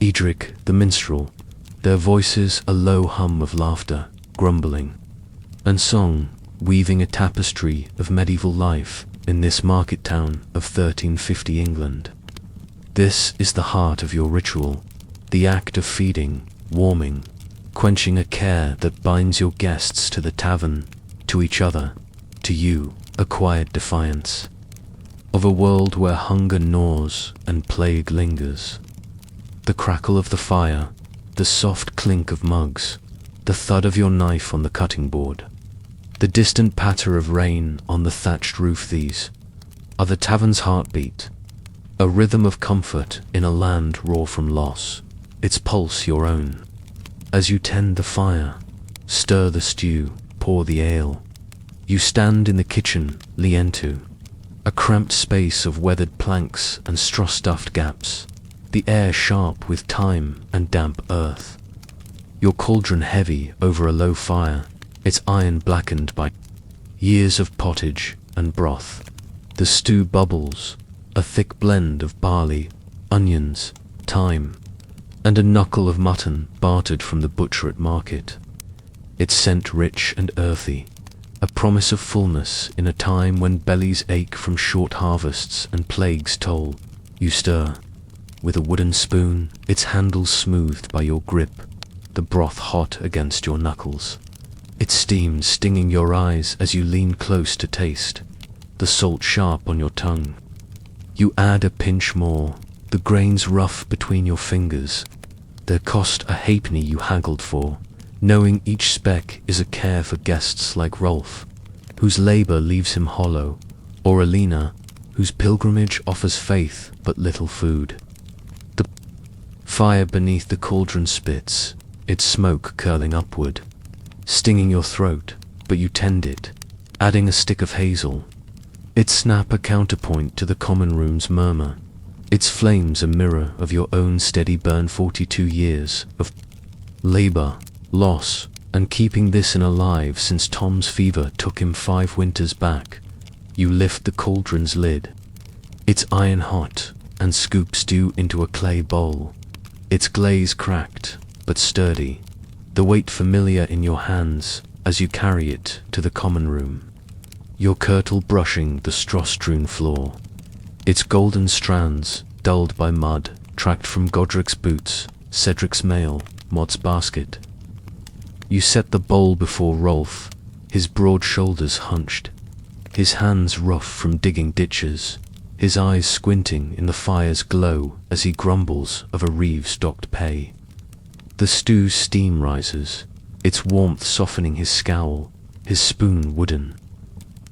Speaker 1: Edric the minstrel, their voices a low hum of laughter, grumbling, and song weaving a tapestry of medieval life in this market town of 1350 England. This is the heart of your ritual, the act of feeding, warming, quenching a care that binds your guests to the tavern, to each other, to you, a quiet defiance of a world where hunger gnaws and plague lingers. The crackle of the fire, the soft clink of mugs, the thud of your knife on the cutting board, the distant patter of rain on the thatched roof, these are the tavern's heartbeat, a rhythm of comfort in a land raw from loss, its pulse your own. As you tend the fire, stir the stew, pour the ale, you stand in the kitchen, lientu, A cramped space of weathered planks and straw-stuffed gaps, the air sharp with time and damp earth. Your cauldron heavy over a low fire, its iron blackened by years of pottage and broth. The stew bubbles, a thick blend of barley, onions, thyme, and a knuckle of mutton bartered from the butcher at market. Its scent rich and earthy, a promise of fullness in a time when bellies ache from short harvests and plagues toll. You stir, with a wooden spoon, its handle smoothed by your grip, the broth hot against your knuckles. Its steam stinging your eyes as you lean close to taste, the salt sharp on your tongue. You add a pinch more, the grains rough between your fingers. Their cost a halfpenny you haggled for, knowing each speck is a care for guests like Rolf, whose labour leaves him hollow, or Alina, whose pilgrimage offers faith but little food. The fire beneath the cauldron spits, its smoke curling upward, stinging your throat, but you tend it, adding a stick of hazel. Its snap a counterpoint to the common room's murmur, its flames a mirror of your own steady burn. 42 years of labour, loss, and keeping this in alive since Tom's fever took him 5 winters back. You lift the cauldron's lid, it's iron hot, and scoop stew into a clay bowl. Its glaze cracked, but sturdy, the weight familiar in your hands as you carry it to the common room. Your kirtle brushing the straw-strewn floor, its golden strands, dulled by mud, tracked from Godric's boots, Cedric's mail, Maud's basket. You set the bowl before Rolf, his broad shoulders hunched, his hands rough from digging ditches, his eyes squinting in the fire's glow as he grumbles of a reeve-stocked pay. The stew's steam rises, its warmth softening his scowl, his spoon wooden,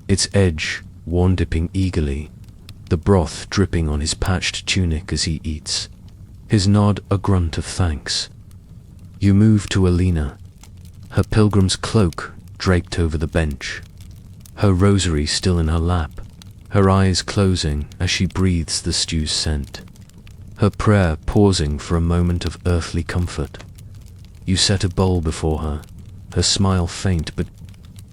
Speaker 1: its edge worn dipping eagerly, the broth dripping on his patched tunic as he eats, his nod a grunt of thanks. You move to Alina, her pilgrim's cloak draped over the bench, her rosary still in her lap, her eyes closing as she breathes the stew's scent, her prayer pausing for a moment of earthly comfort. You set a bowl before her, her smile faint but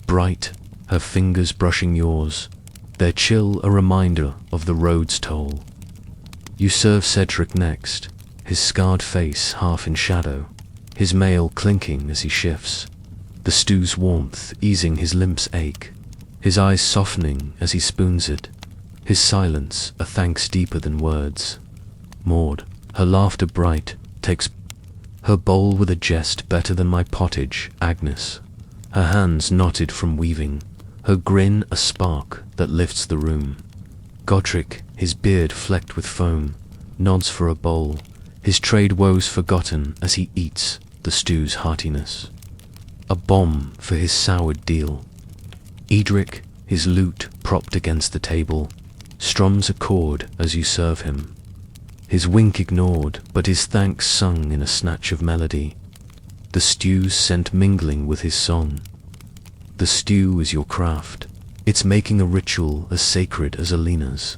Speaker 1: bright, her fingers brushing yours, their chill a reminder of the road's toll. You serve Cedric next, his scarred face half in shadow, his mail clinking as he shifts, the stew's warmth easing his limp's ache, his eyes softening as he spoons it, his silence a thanks deeper than words. Maud, her laughter bright, takes her bowl with a jest better than my pottage, Agnes, her hands knotted from weaving, her grin a spark that lifts the room. Godric, his beard flecked with foam, nods for a bowl, his trade woes forgotten as he eats the stew's heartiness. A bomb for his soured deal. Edric, his lute propped against the table, strums a chord as you serve him, his wink ignored but his thanks sung in a snatch of melody, the stew's scent mingling with his song. The stew is your craft, it's making a ritual as sacred as Alina's.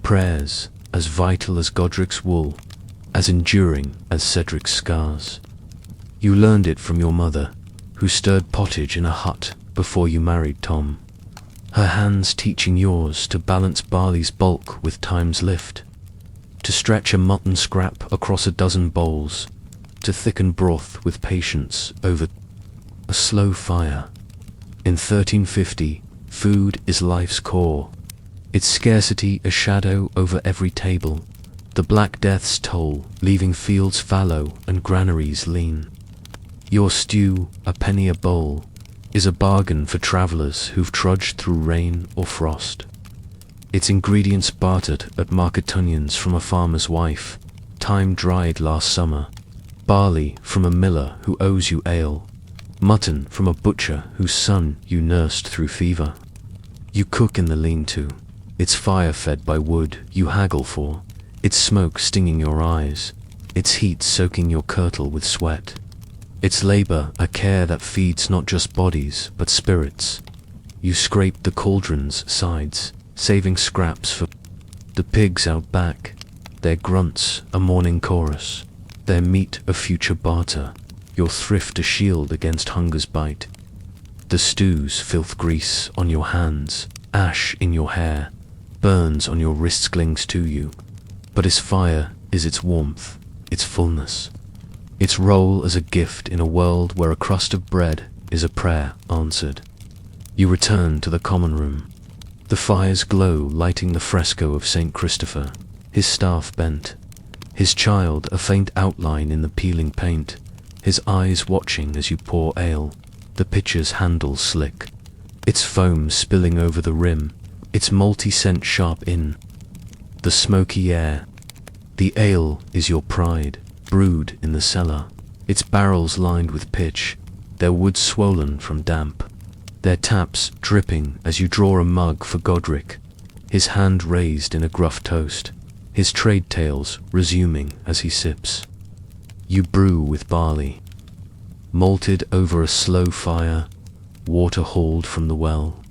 Speaker 1: Prayers as vital as Godric's wool, as enduring as Cedric's scars. You learned it from your mother, who stirred pottage in a hut before you married Tom, her hands teaching yours to balance barley's bulk with time's lift, to stretch a mutton scrap across a dozen bowls, to thicken broth with patience over a slow fire. In 1350, food is life's core, its scarcity a shadow over every table, the Black Death's toll leaving fields fallow and granaries lean. Your stew, a penny a bowl, is a bargain for travellers who've trudged through rain or frost. Its ingredients bartered at marketunions from a farmer's wife, thyme dried last summer, barley from a miller who owes you ale, mutton from a butcher whose son you nursed through fever. You cook in the lean-to, its fire fed by wood you haggle for, its smoke stinging your eyes, its heat soaking your kirtle with sweat, its labour a care that feeds not just bodies but spirits. You scrape the cauldron's sides, saving scraps for the pigs out back, their grunts a morning chorus, their meat a future barter, your thrift a shield against hunger's bite. The stews filth grease on your hands, ash in your hair, burns on your wrists clings to you, but its fire is its warmth, its fullness, its role as a gift in a world where a crust of bread is a prayer answered. You return to the common room. The fire's glow lighting the fresco of St. Christopher, his staff bent, his child a faint outline in the peeling paint, his eyes watching as you pour ale, the pitcher's handle slick, its foam spilling over the rim, its malty scent sharp in the smoky air. The ale is your pride, brewed in the cellar, its barrels lined with pitch, their wood swollen from damp, their taps dripping as you draw a mug for Godric, his hand raised in a gruff toast, his trade tales resuming as he sips. You brew with barley, malted over a slow fire, water hauled from the well.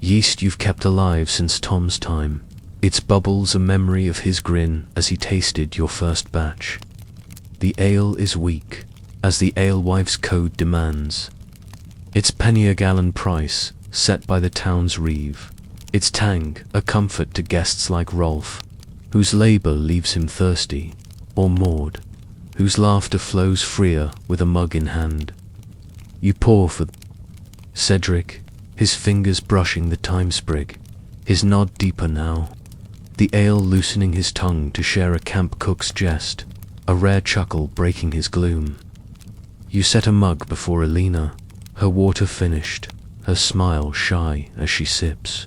Speaker 1: Yeast you've kept alive since Tom's time, its bubbles a memory of his grin as he tasted your first batch. The ale is weak, as the alewife's code demands, its penny a gallon price set by the town's reeve, its tang a comfort to guests like Rolf, whose labour leaves him thirsty, or Maud, whose laughter flows freer with a mug in hand. You pour for Cedric, his fingers brushing the thyme sprig, his nod deeper now, the ale loosening his tongue to share a camp cook's jest, a rare chuckle breaking his gloom. You set a mug before Alina, her water finished, her smile shy as she sips.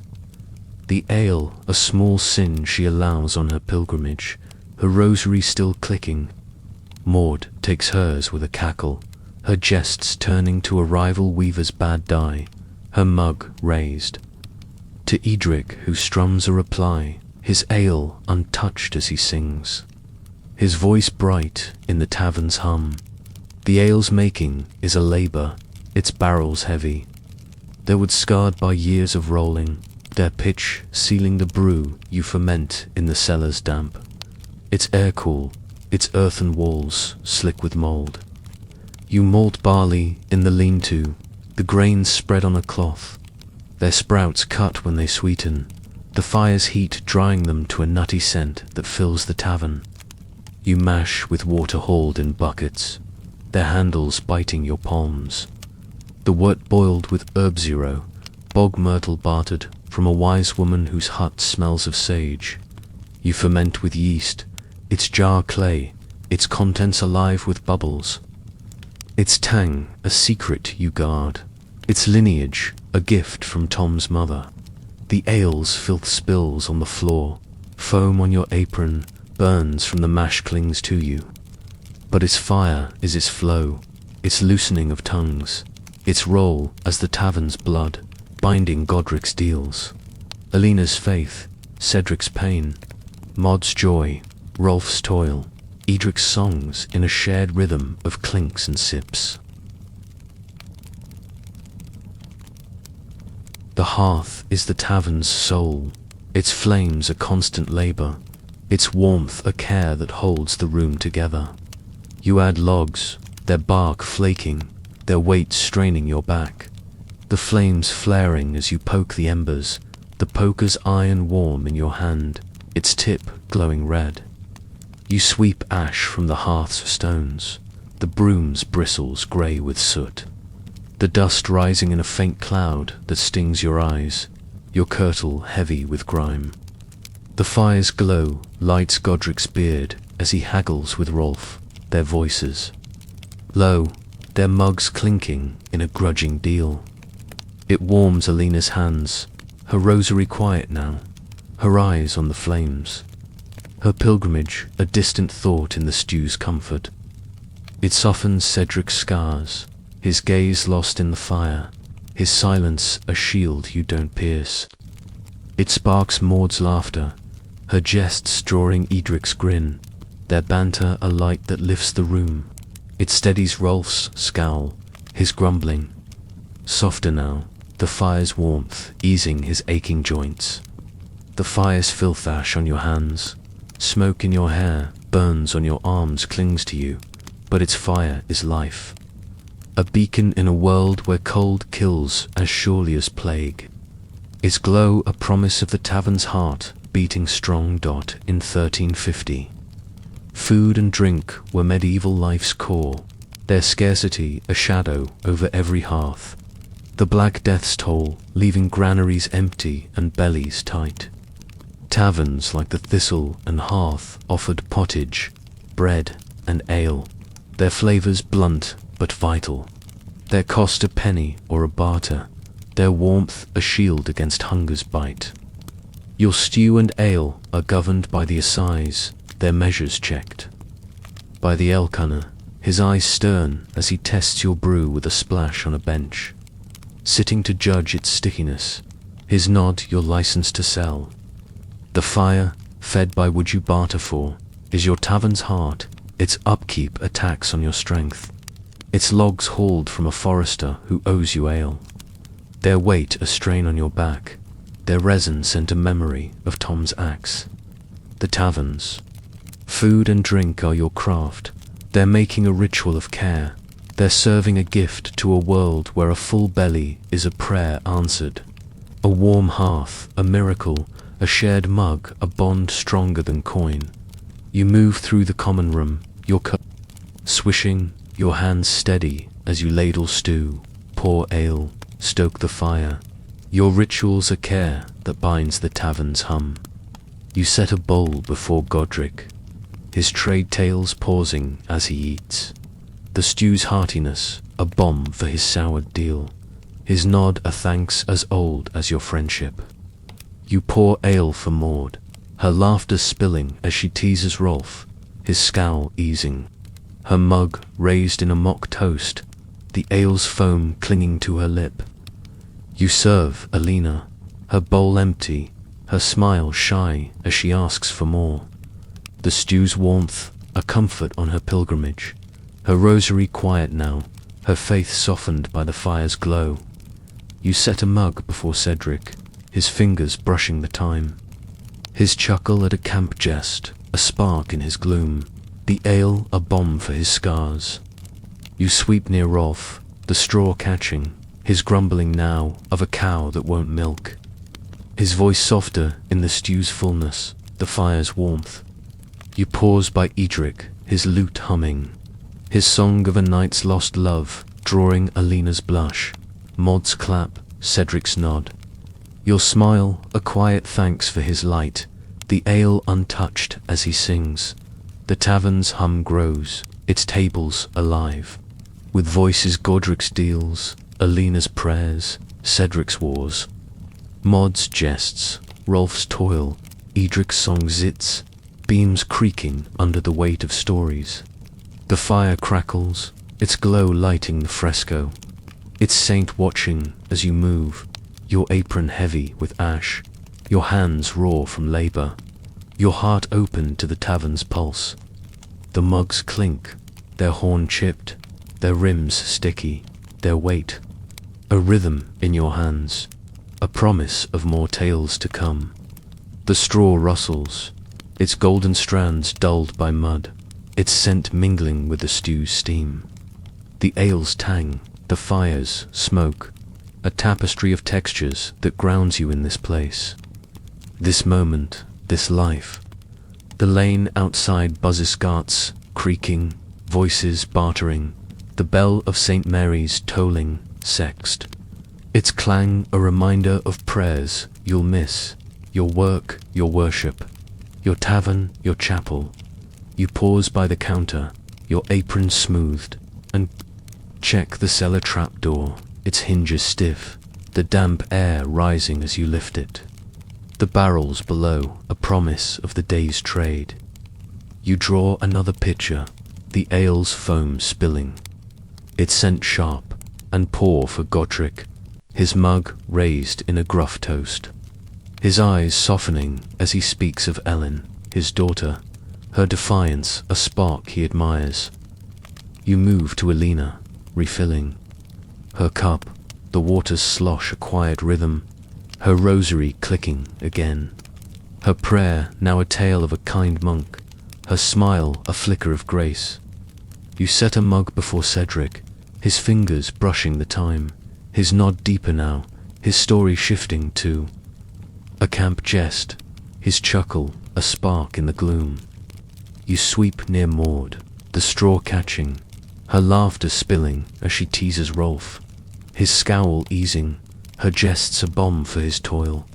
Speaker 1: The ale a small sin she allows on her pilgrimage, her rosary still clicking. Maud takes hers with a cackle, her jests turning to a rival weaver's bad dye, her mug raised. To Edric, who strums a reply, his ale untouched as he sings, his voice bright in the tavern's hum. The ale's making is a labour, its barrels heavy, their wood scarred by years of rolling, their pitch sealing the brew you ferment in the cellar's damp. Its air cool, its earthen walls slick with mould. You malt barley in the lean-to, the grains spread on a cloth, their sprouts cut when they sweeten, the fire's heat drying them to a nutty scent that fills the tavern. You mash with water hauled in buckets, their handles biting your palms. The wort boiled with herb zero, bog myrtle bartered from a wise woman whose hut smells of sage. You ferment with yeast, its jar clay, its contents alive with bubbles. Its tang a secret you guard, its lineage a gift from Tom's mother. The ale's filth spills on the floor, foam on your apron, burns from the mash clings to you. But its fire is its flow, its loosening of tongues, its roll as the tavern's blood, binding Godric's deals. Alina's faith, Cedric's pain, Maud's joy, Rolf's toil, Edric's songs in a shared rhythm of clinks and sips. The hearth is the tavern's soul, its flames a constant labour, its warmth a care that holds the room together. You add logs, their bark flaking, their weight straining your back, the flames flaring as you poke the embers, the poker's iron warm in your hand, its tip glowing red. You sweep ash from the hearth's stones, the broom's bristles grey with soot, the dust rising in a faint cloud that stings your eyes, your kirtle heavy with grime. The fire's glow lights Godric's beard as he haggles with Rolf, their voices low, their mugs clinking in a grudging deal. It warms Alina's hands, her rosary quiet now, her eyes on the flames, her pilgrimage a distant thought in the stew's comfort. It softens Cedric's scars, his gaze lost in the fire, his silence a shield you don't pierce. It sparks Maud's laughter, her jests drawing Edric's grin, their banter a light that lifts the room. It steadies Rolf's scowl, his grumbling. Softer now, the fire's warmth easing his aching joints. The fire's filth ash on your hands, smoke in your hair, burns on your arms, clings to you, but its fire is life. A beacon in a world where cold kills as surely as plague. Its glow a promise of the tavern's heart, beating strong. In 1350. Food and drink were medieval life's core, their scarcity a shadow over every hearth. The Black Death's toll, leaving granaries empty and bellies tight. Taverns like the Thistle and Hearth offered pottage, bread and ale, their flavours blunt but vital, their cost a penny or a barter, their warmth a shield against hunger's bite. Your stew and ale are governed by the assize, their measures checked. By the ale-cunner, his eyes stern as he tests your brew with a splash on a bench. Sitting to judge its stickiness, his nod your license to sell. The fire, fed by wood you barter for, is your tavern's heart, its upkeep a tax on your strength. Its logs hauled from a forester who owes you ale. Their weight a strain on your back, their resin sent a memory of Tom's axe. The taverns. Food and drink are your craft, they're making a ritual of care. They're serving a gift to a world where a full belly is a prayer answered. A warm hearth, a miracle, a shared mug, a bond stronger than coin. You move through the common room, your cup swishing, your hands steady as you ladle stew, pour ale, stoke the fire. Your ritual's a care that binds the tavern's hum. You set a bowl before Godric, his trade tales pausing as he eats. The stew's heartiness, a bomb for his soured deal, his nod a thanks as old as your friendship. You pour ale for Maud, her laughter spilling as she teases Rolf, his scowl easing. Her mug raised in a mock toast, the ale's foam clinging to her lip. You serve Alina, her bowl empty, her smile shy as she asks for more. The stew's warmth, a comfort on her pilgrimage. Her rosary quiet now, her faith softened by the fire's glow. You set a mug before Cedric, his fingers brushing the time. His chuckle at a camp jest, a spark in his gloom, the ale a bomb for his scars. You sweep near Rolf, the straw catching, his grumbling now of a cow that won't milk. His voice softer in the stew's fullness, the fire's warmth. You pause by Edric, his lute humming, his song of a night's lost love, drawing Alina's blush, Maud's clap, Cedric's nod. Your smile, a quiet thanks for his light, the ale untouched as he sings. The tavern's hum grows, its tables alive, with voices Godric's deals, Alina's prayers, Cedric's wars. Maud's jests, Rolf's toil, Edric's song zits, beams creaking under the weight of stories. The fire crackles, its glow lighting the fresco, its saint watching as you move, your apron heavy with ash, your hands raw from labour, your heart open to the tavern's pulse. The mugs clink, their horn chipped, their rims sticky, their weight, a rhythm in your hands, a promise of more tales to come. The straw rustles, its golden strands dulled by mud, its scent mingling with the stew's steam. The ale's tang, the fire's smoke, a tapestry of textures that grounds you in this place. This moment, this life. The lane outside buzzes carts, creaking, voices bartering, the bell of St. Mary's tolling, sext. Its clang a reminder of prayers you'll miss, your work, your worship, your tavern, your chapel. You pause by the counter, your apron smoothed, and check the cellar trapdoor, its hinges stiff, the damp air rising as you lift it. The barrels below, a promise of the day's trade. You draw another pitcher, the ale's foam spilling, its scent sharp, and pour for Godric, his mug raised in a gruff toast. His eyes softening as he speaks of Ellen, his daughter, her defiance a spark he admires. You move to Alina, refilling. Her cup, the water's slosh a quiet rhythm, her rosary clicking again. Her prayer now a tale of a kind monk, her smile a flicker of grace. You set a mug before Cedric, his fingers brushing the time, his nod deeper now, his story shifting to a camp jest, his chuckle a spark in the gloom. You sweep near Maud, the straw catching, her laughter spilling as she teases Rolf, his scowl easing, her jests a balm for his toil.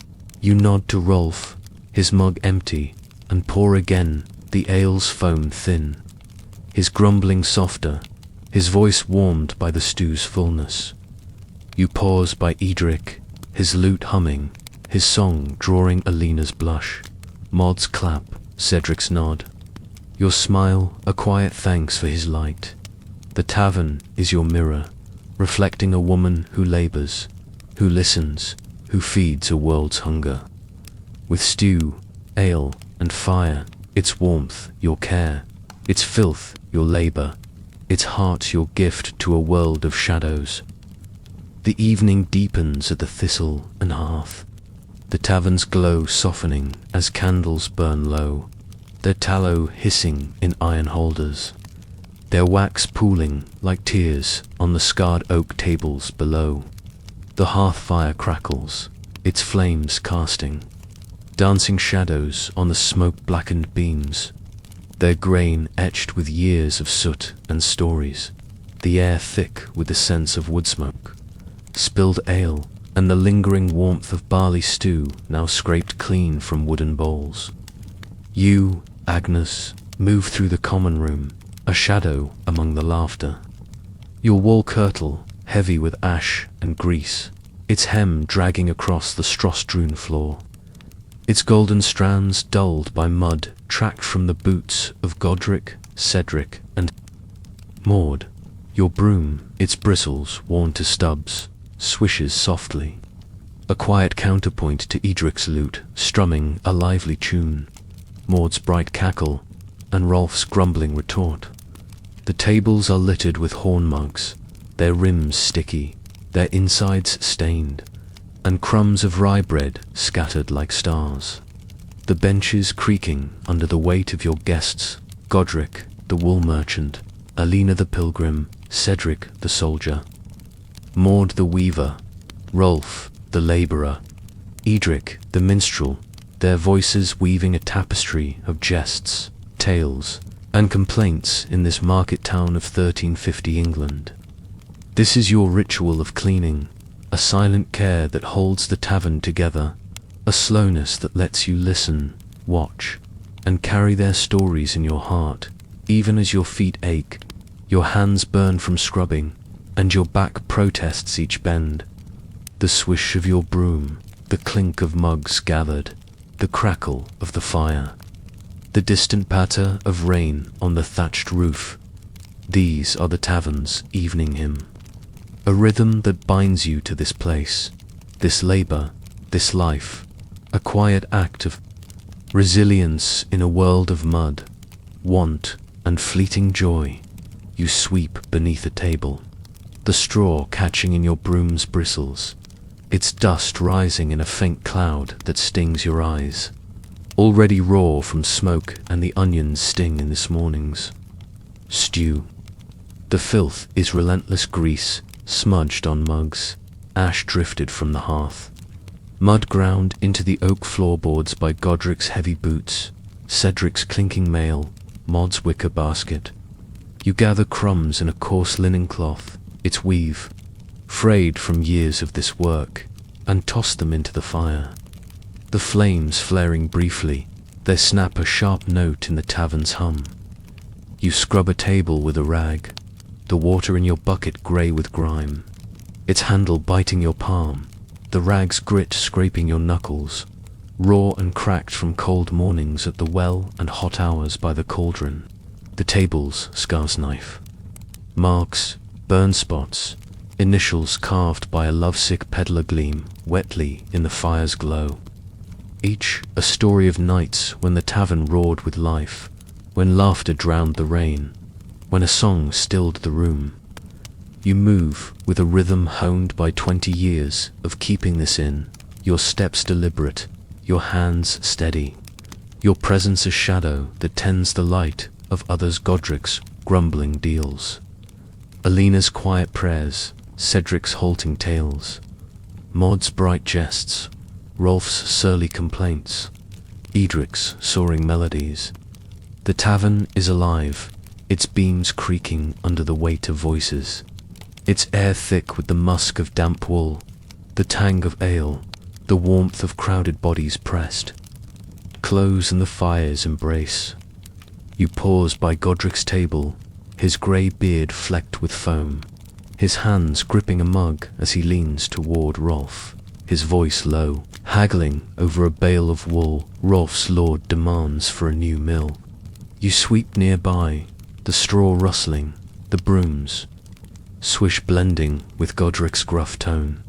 Speaker 1: You nod to Rolf, his mug empty, and pour again the ale's foam thin, his grumbling softer, his voice warmed by the stew's fullness. You pause by Edric, his lute humming, his song drawing Alina's blush, Maud's clap, Cedric's nod. Your smile a quiet thanks for his light. The tavern is your mirror, reflecting a woman who labours, who listens, who feeds a world's hunger. With stew, ale, and fire, its warmth your care, its filth your labour, its heart your gift to a world of shadows. The evening deepens at the thistle and hearth, the tavern's glow softening as candles burn low, their tallow hissing in iron holders, their wax pooling like tears on the scarred oak tables below. The hearth fire crackles, its flames casting dancing shadows on the smoke-blackened beams, their grain etched with years of soot and stories, the air thick with the sense of wood smoke, spilled ale, and the lingering warmth of barley stew now scraped clean from wooden bowls. You, Agnes, move through the common room, a shadow among the laughter. Your wall kirtle, heavy with ash and grease, its hem dragging across the straw-strewn floor, its golden strands dulled by mud tracked from the boots of Godric, Cedric, and Maud. Your broom, its bristles worn to stubs, swishes softly, a quiet counterpoint to Edric's lute strumming a lively tune, Maud's bright cackle, and Rolf's grumbling retort. The tables are littered with horn mugs, their rims sticky, their insides stained, and crumbs of rye bread scattered like stars. The benches creaking under the weight of your guests, Godric, the wool merchant, Alina the pilgrim, Cedric the soldier, Maud the weaver, Rolf the labourer, Edric the minstrel, their voices weaving a tapestry of jests, tales, and complaints in this market town of 1350 England. This is your ritual of cleaning, a silent care that holds the tavern together, a slowness that lets you listen, watch, and carry their stories in your heart, even as your feet ache, your hands burn from scrubbing, and your back protests each bend. The swish of your broom, the clink of mugs gathered, the crackle of the fire, the distant patter of rain on the thatched roof. These are the tavern's evening hymn, a rhythm that binds you to this place, this labour, this life, a quiet act of resilience in a world of mud, want, and fleeting joy. You sweep beneath a table, the straw catching in your broom's bristles, its dust rising in a faint cloud that stings your eyes, already raw from smoke and the onion's sting in this morning's stew. The filth is relentless grease, smudged on mugs, ash drifted from the hearth, mud ground into the oak floorboards by Godric's heavy boots, Cedric's clinking mail, Maud's wicker basket. You gather crumbs in a coarse linen cloth, its weave, frayed from years of this work, and toss them into the fire. The flames flaring briefly, they snap a sharp note in the tavern's hum. You scrub a table with a rag, the water in your bucket grey with grime, its handle biting your palm, the rag's grit scraping your knuckles, raw and cracked from cold mornings at the well and hot hours by the cauldron. The table's scar's knife, marks, burn spots, initials carved by a lovesick peddler gleam wetly in the fire's glow. Each a story of nights when the tavern roared with life, when laughter drowned the rain, when a song stilled the room. You move with a rhythm honed by 20 years of keeping this in, your steps deliberate, your hands steady, your presence a shadow that tends the light of others. Godric's grumbling deals, Alina's quiet prayers, Cedric's halting tales, Maud's bright jests, Rolf's surly complaints, Edric's soaring melodies. The tavern is alive, its beams creaking under the weight of voices, its air thick with the musk of damp wool, the tang of ale, the warmth of crowded bodies pressed, close and the fire's embrace. You pause by Godric's table, his grey beard flecked with foam, his hands gripping a mug as he leans toward Rolf, his voice low, haggling over a bale of wool Rolf's lord demands for a new mill. You sweep nearby, the straw rustling, the brooms, swish blending with Godric's gruff tone,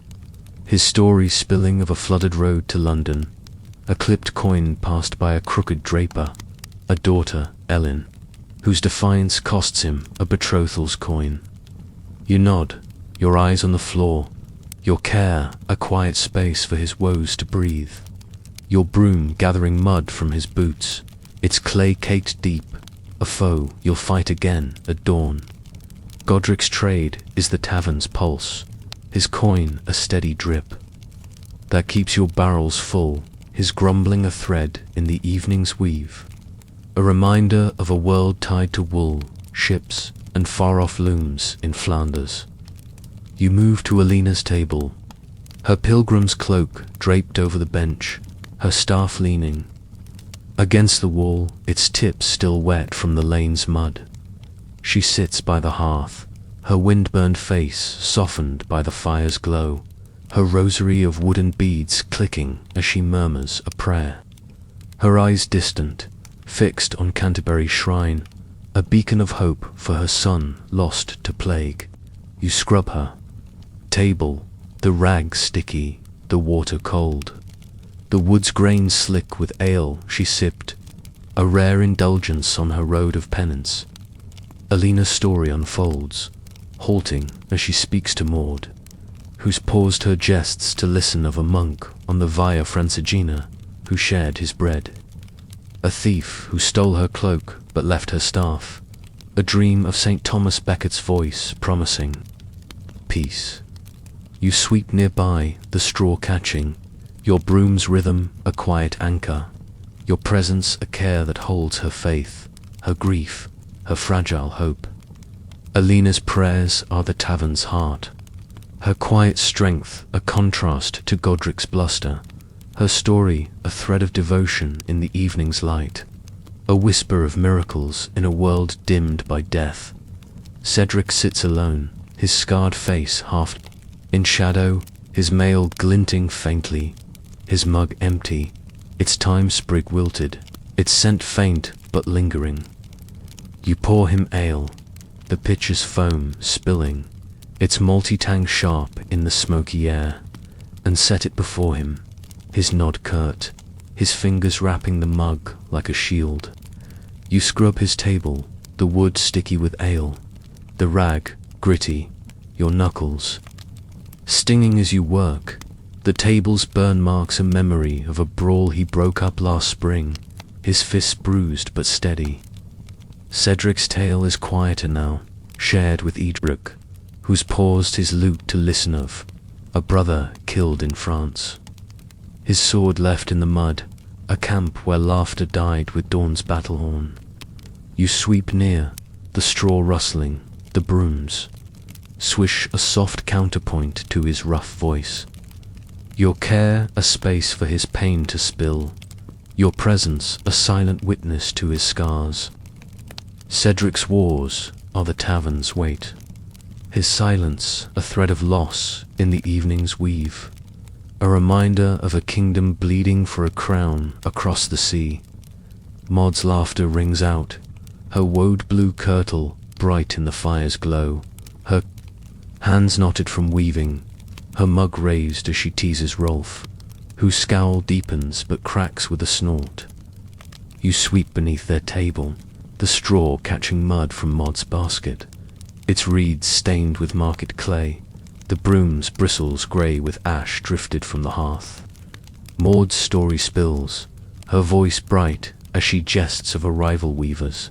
Speaker 1: his story spilling of a flooded road to London, a clipped coin passed by a crooked draper, a daughter, Ellen, whose defiance costs him a betrothal's coin. You nod, your eyes on the floor, your care a quiet space for his woes to breathe, your broom gathering mud from his boots, its clay caked deep, a foe you'll fight again at dawn. Godric's trade is the tavern's pulse, his coin a steady drip that keeps your barrels full, his grumbling a thread in the evening's weave, a reminder of a world tied to wool, ships, and far-off looms in Flanders. You move to Alina's table, her pilgrim's cloak draped over the bench, her staff leaning against the wall, its tips still wet from the lane's mud. She sits by the hearth, her wind-burned face softened by the fire's glow, her rosary of wooden beads clicking as she murmurs a prayer. Her eyes distant, fixed on Canterbury's shrine, a beacon of hope for her son lost to plague. You scrub her table, the rags sticky, the water cold, the wood's grain slick with ale she sipped, a rare indulgence on her road of penance. Alina's story unfolds, halting as she speaks to Maud, who's paused her jests to listen of a monk on the Via Francigena who shared his bread, a thief who stole her cloak but left her staff, a dream of St. Thomas Becket's voice promising peace. You sweep nearby, the straw catching, your broom's rhythm a quiet anchor, your presence a care that holds her faith, her grief, her fragile hope. Alina's prayers are the tavern's heart, her quiet strength a contrast to Godric's bluster, her story a thread of devotion in the evening's light, a whisper of miracles in a world dimmed by death. Cedric sits alone, his scarred face half in shadow, his mail glinting faintly, his mug empty, its thyme sprig wilted, its scent faint but lingering. You pour him ale, the pitcher's foam spilling, its malty tang sharp in the smoky air, and set it before him, his nod curt, his fingers wrapping the mug like a shield. You scrub his table, the wood sticky with ale, the rag gritty, your knuckles stinging as you work. The table's burn marks a memory of a brawl he broke up last spring, his fists bruised but steady. Cedric's tale is quieter now, shared with Edric, who's paused his lute to listen of a brother killed in France, his sword left in the mud, a camp where laughter died with dawn's battle horn. You sweep near, the straw rustling, the brooms swish a soft counterpoint to his rough voice. Your care a space for his pain to spill, your presence a silent witness to his scars. Cedric's wars are the tavern's weight, his silence a thread of loss in the evening's weave, a reminder of a kingdom bleeding for a crown across the sea. Maud's laughter rings out, her woad blue kirtle bright in the fire's glow, her hands knotted from weaving, her mug raised as she teases Rolf, whose scowl deepens but cracks with a snort. You sweep beneath their table, the straw catching mud from Maud's basket, its reeds stained with market clay, the broom's bristles grey with ash drifted from the hearth. Maud's story spills, her voice bright as she jests of a rival weaver's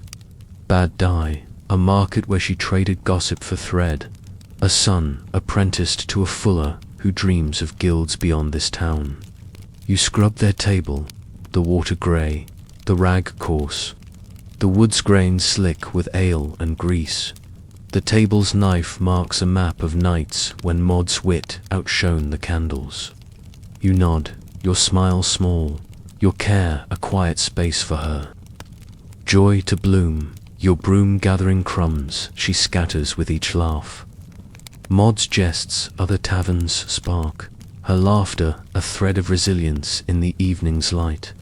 Speaker 1: bad dye, a market where she traded gossip for thread, a son apprenticed to a fuller who dreams of guilds beyond this town. You scrub their table, the water grey, the rag coarse, the wood's grain slick with ale and grease. The table's knife marks a map of nights when Maud's wit outshone the candles. You nod, your smile small, your care a quiet space for her. Joy to bloom, your broom gathering crumbs she scatters with each laugh. Maud's jests are the tavern's spark, her laughter a thread of resilience in the evening's light,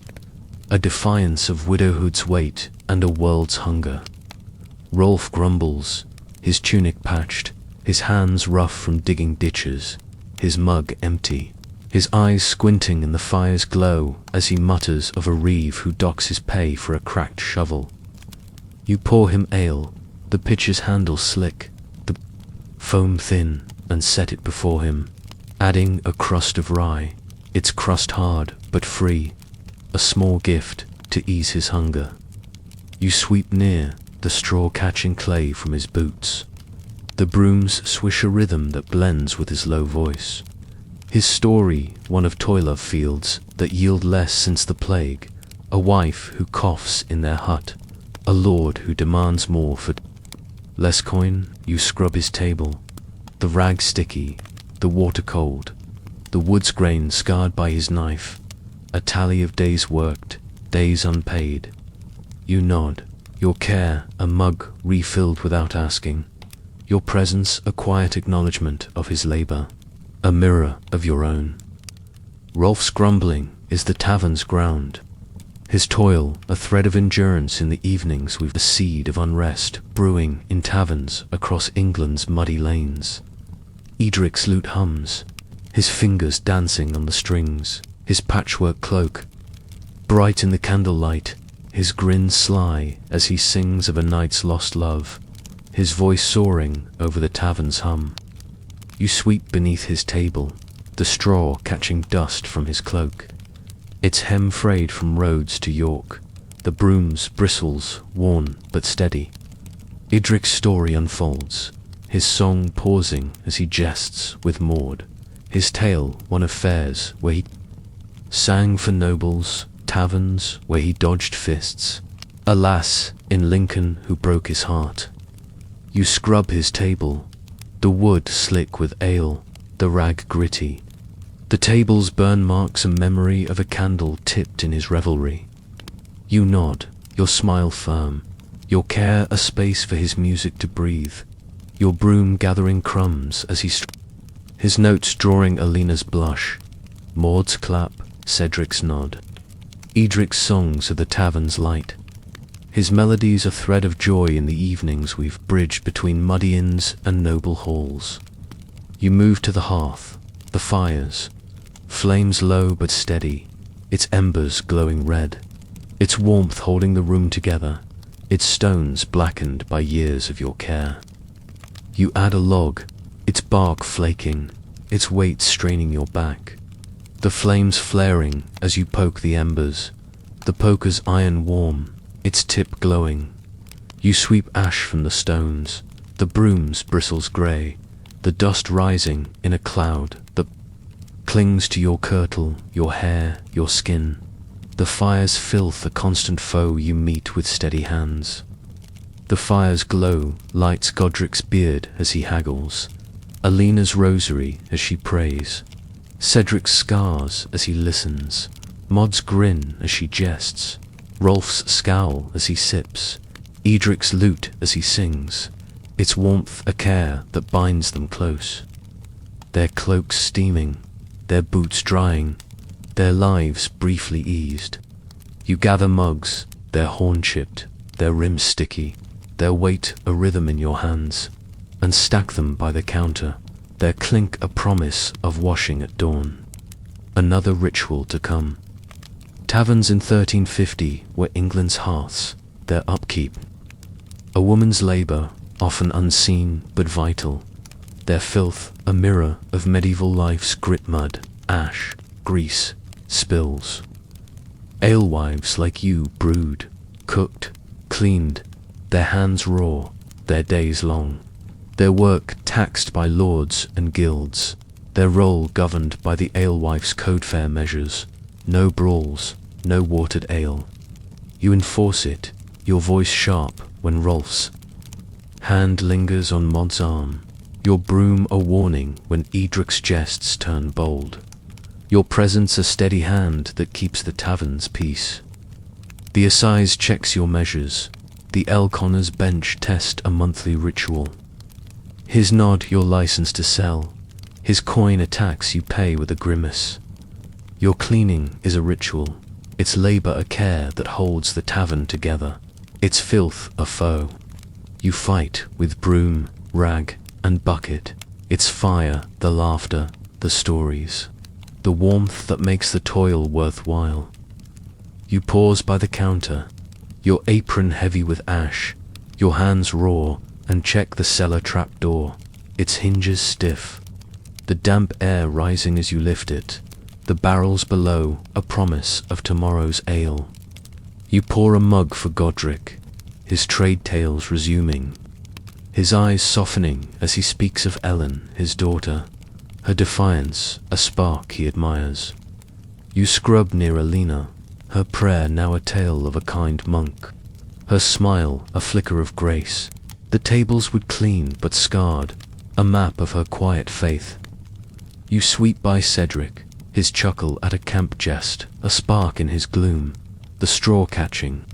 Speaker 1: a defiance of widowhood's weight and a world's hunger. Rolf grumbles, his tunic patched, his hands rough from digging ditches, his mug empty, his eyes squinting in the fire's glow as he mutters of a reeve who docks his pay for a cracked shovel. You pour him ale, the pitcher's handle slick, the foam thin, and set it before him, adding a crust of rye, its crust hard but free, a small gift to ease his hunger. You sweep near, the straw catching clay from his boots. The brooms swish a rhythm that blends with his low voice. His story, one of toil-love fields that yield less since the plague, a wife who coughs in their hut, a lord who demands more for less coin. You scrub his table, the rag sticky, the water cold, the wood's grain scarred by his knife, a tally of days worked, days unpaid. You nod, your care a mug refilled without asking, your presence a quiet acknowledgement of his labour, a mirror of your own. Rolf's grumbling is the tavern's ground, his toil a thread of endurance in the evenings with the seed of unrest brewing in taverns across England's muddy lanes. Edric's lute hums, his fingers dancing on the strings, his patchwork cloak bright in the candlelight, his grin sly as he sings of a night's lost love, his voice soaring over the tavern's hum. You sweep beneath his table, the straw catching dust from his cloak, its hem frayed from Rhodes to York, the broom's bristles worn but steady. Idric's story unfolds, his song pausing as he jests with Maud, his tale one of fairs where he sang for nobles, taverns where he dodged fists, a lass in Lincoln who broke his heart. You scrub his table, the wood slick with ale, the rag gritty. The table's burn marks a memory of a candle tipped in his revelry. You nod, your smile firm, your care a space for his music to breathe, your broom gathering crumbs as he his notes drawing Alina's blush, Maud's clap, Cedric's nod. Edric's songs are the tavern's light, his melodies a thread of joy in the evenings we've bridged between muddy inns and noble halls. You move to the hearth, the fires, flames low but steady, its embers glowing red, its warmth holding the room together, its stones blackened by years of your care. You add a log, its bark flaking, its weight straining your back, the flames flaring as you poke the embers, the poker's iron warm, its tip glowing. You sweep ash from the stones, the broom's bristles grey, the dust rising in a cloud that clings to your kirtle, your hair, your skin, the fire's filth a constant foe you meet with steady hands. The fire's glow lights Godric's beard as he haggles, Alina's rosary as she prays, Cedric's scars as he listens, Maud's grin as she jests, Rolf's scowl as he sips, Edric's lute as he sings, its warmth a care that binds them close. Their cloaks steaming, their boots drying, their lives briefly eased. You gather mugs, their horn chipped, their rims sticky, their weight a rhythm in your hands, and stack them by the counter, their clink a promise of washing at dawn. Another ritual to come. Taverns in 1350 were England's hearths, their upkeep. A woman's labour, often unseen but vital, their filth a mirror of medieval life's grit mud, ash, grease, spills. Alewives like you brewed, cooked, cleaned, their hands raw, their days long, their work taxed by lords and guilds, their role governed by the alewife's code-fair measures. No brawls, no watered ale. You enforce it, your voice sharp when Rolf's hand lingers on Mod's arm, your broom a warning when Edric's jests turn bold, your presence a steady hand that keeps the tavern's peace. The assize checks your measures, the Elconner's bench test a monthly ritual. His nod your license to sell, his coin a tax you pay with a grimace. Your cleaning is a ritual, its labor a care that holds the tavern together, its filth a foe. You fight with broom, rag, and bucket, its fire, the laughter, the stories, the warmth that makes the toil worthwhile. You pause by the counter, your apron heavy with ash, your hands raw, and check the cellar trapdoor, its hinges stiff, the damp air rising as you lift it, the barrels below a promise of tomorrow's ale. You pour a mug for Godric, his trade tales resuming, his eyes softening as he speaks of Ellen, his daughter, her defiance a spark he admires. You scrub near Alina, her prayer now a tale of a kind monk, her smile a flicker of grace, the tables would clean but scarred, a map of her quiet faith. You sweep by Cedric, his chuckle at a camp jest, a spark in his gloom, the straw catching,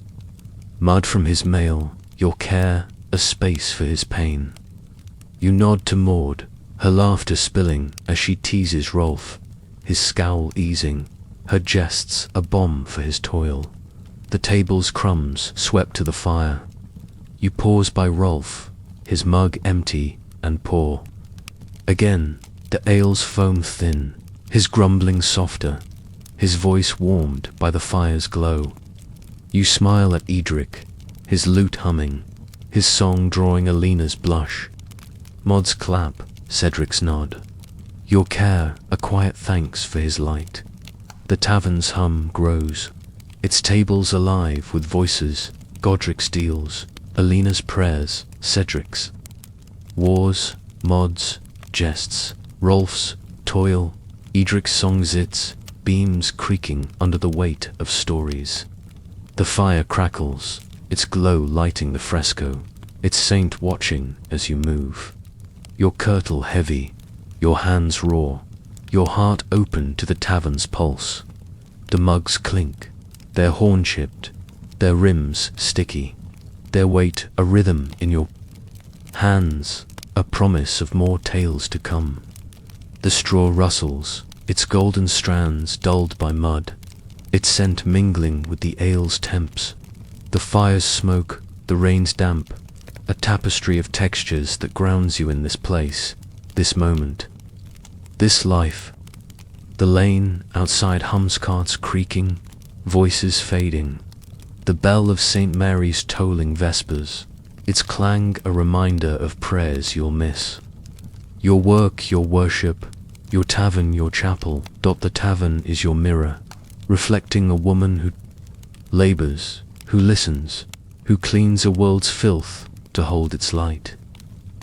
Speaker 1: mud from his mail, your care, a space for his pain. You nod to Maud, her laughter spilling as she teases Rolf, his scowl easing, her jests a bomb for his toil. The table's crumbs swept to the fire. You pause by Rolf, his mug empty, and pour. Again, the ale's foam thin, his grumbling softer, his voice warmed by the fire's glow. You smile at Edric, his lute humming, his song drawing Alina's blush. Mod's clap, Cedric's nod. Your care, a quiet thanks for his light. The tavern's hum grows, its tables alive with voices, Godric's deals, Alina's prayers, Cedric's wars, Mod's jests, Rolf's toil, Edric's song zits, beams creaking under the weight of stories. The fire crackles, its glow lighting the fresco, its saint watching as you move. Your kirtle heavy, your hands raw, your heart open to the tavern's pulse. The mugs clink, their horn chipped, their rims sticky, their weight a rhythm in your hands, a promise of more tales to come. The straw rustles, its golden strands dulled by mud, its scent mingling with the ale's temps. The fire's smoke, the rain's damp, a tapestry of textures that grounds you in this place, this moment, this life. The lane outside hums carts creaking, voices fading, the bell of St. Mary's tolling vespers, its clang a reminder of prayers you'll miss. Your work, your worship, your tavern, your chapel. The tavern is your mirror, reflecting a woman who labors, who listens, who cleans a world's filth to hold its light.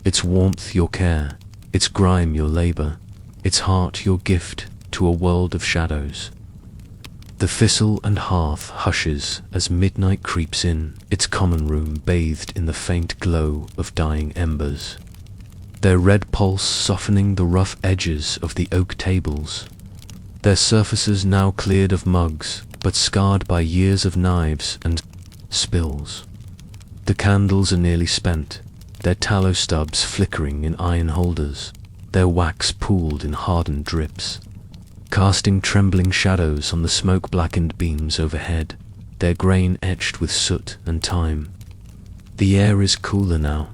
Speaker 1: Its warmth your care, its grime your labor, its heart your gift to a world of shadows. The thistle and hearth hushes as midnight creeps in, its common room bathed in the faint glow of dying embers, their red pulse softening the rough edges of the oak tables, their surfaces now cleared of mugs, but scarred by years of knives and spills. The candles are nearly spent, their tallow stubs flickering in iron holders, their wax pooled in hardened drips, casting trembling shadows on the smoke-blackened beams overhead, their grain etched with soot and time. The air is cooler now,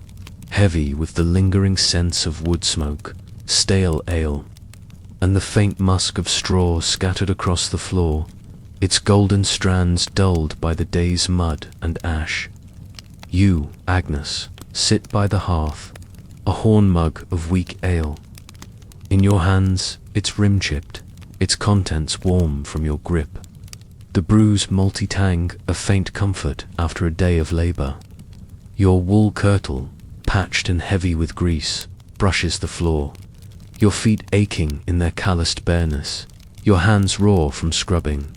Speaker 1: heavy with the lingering sense of wood smoke, stale ale, and the faint musk of straw scattered across the floor, its golden strands dulled by the day's mud and ash. You, Agnes, sit by the hearth, a horn mug of weak ale. In your hands, its rim chipped, its contents warm from your grip. The brew's malty tang, a faint comfort after a day of labor. Your wool kirtle, patched and heavy with grease, brushes the floor, your feet aching in their calloused bareness, your hands raw from scrubbing,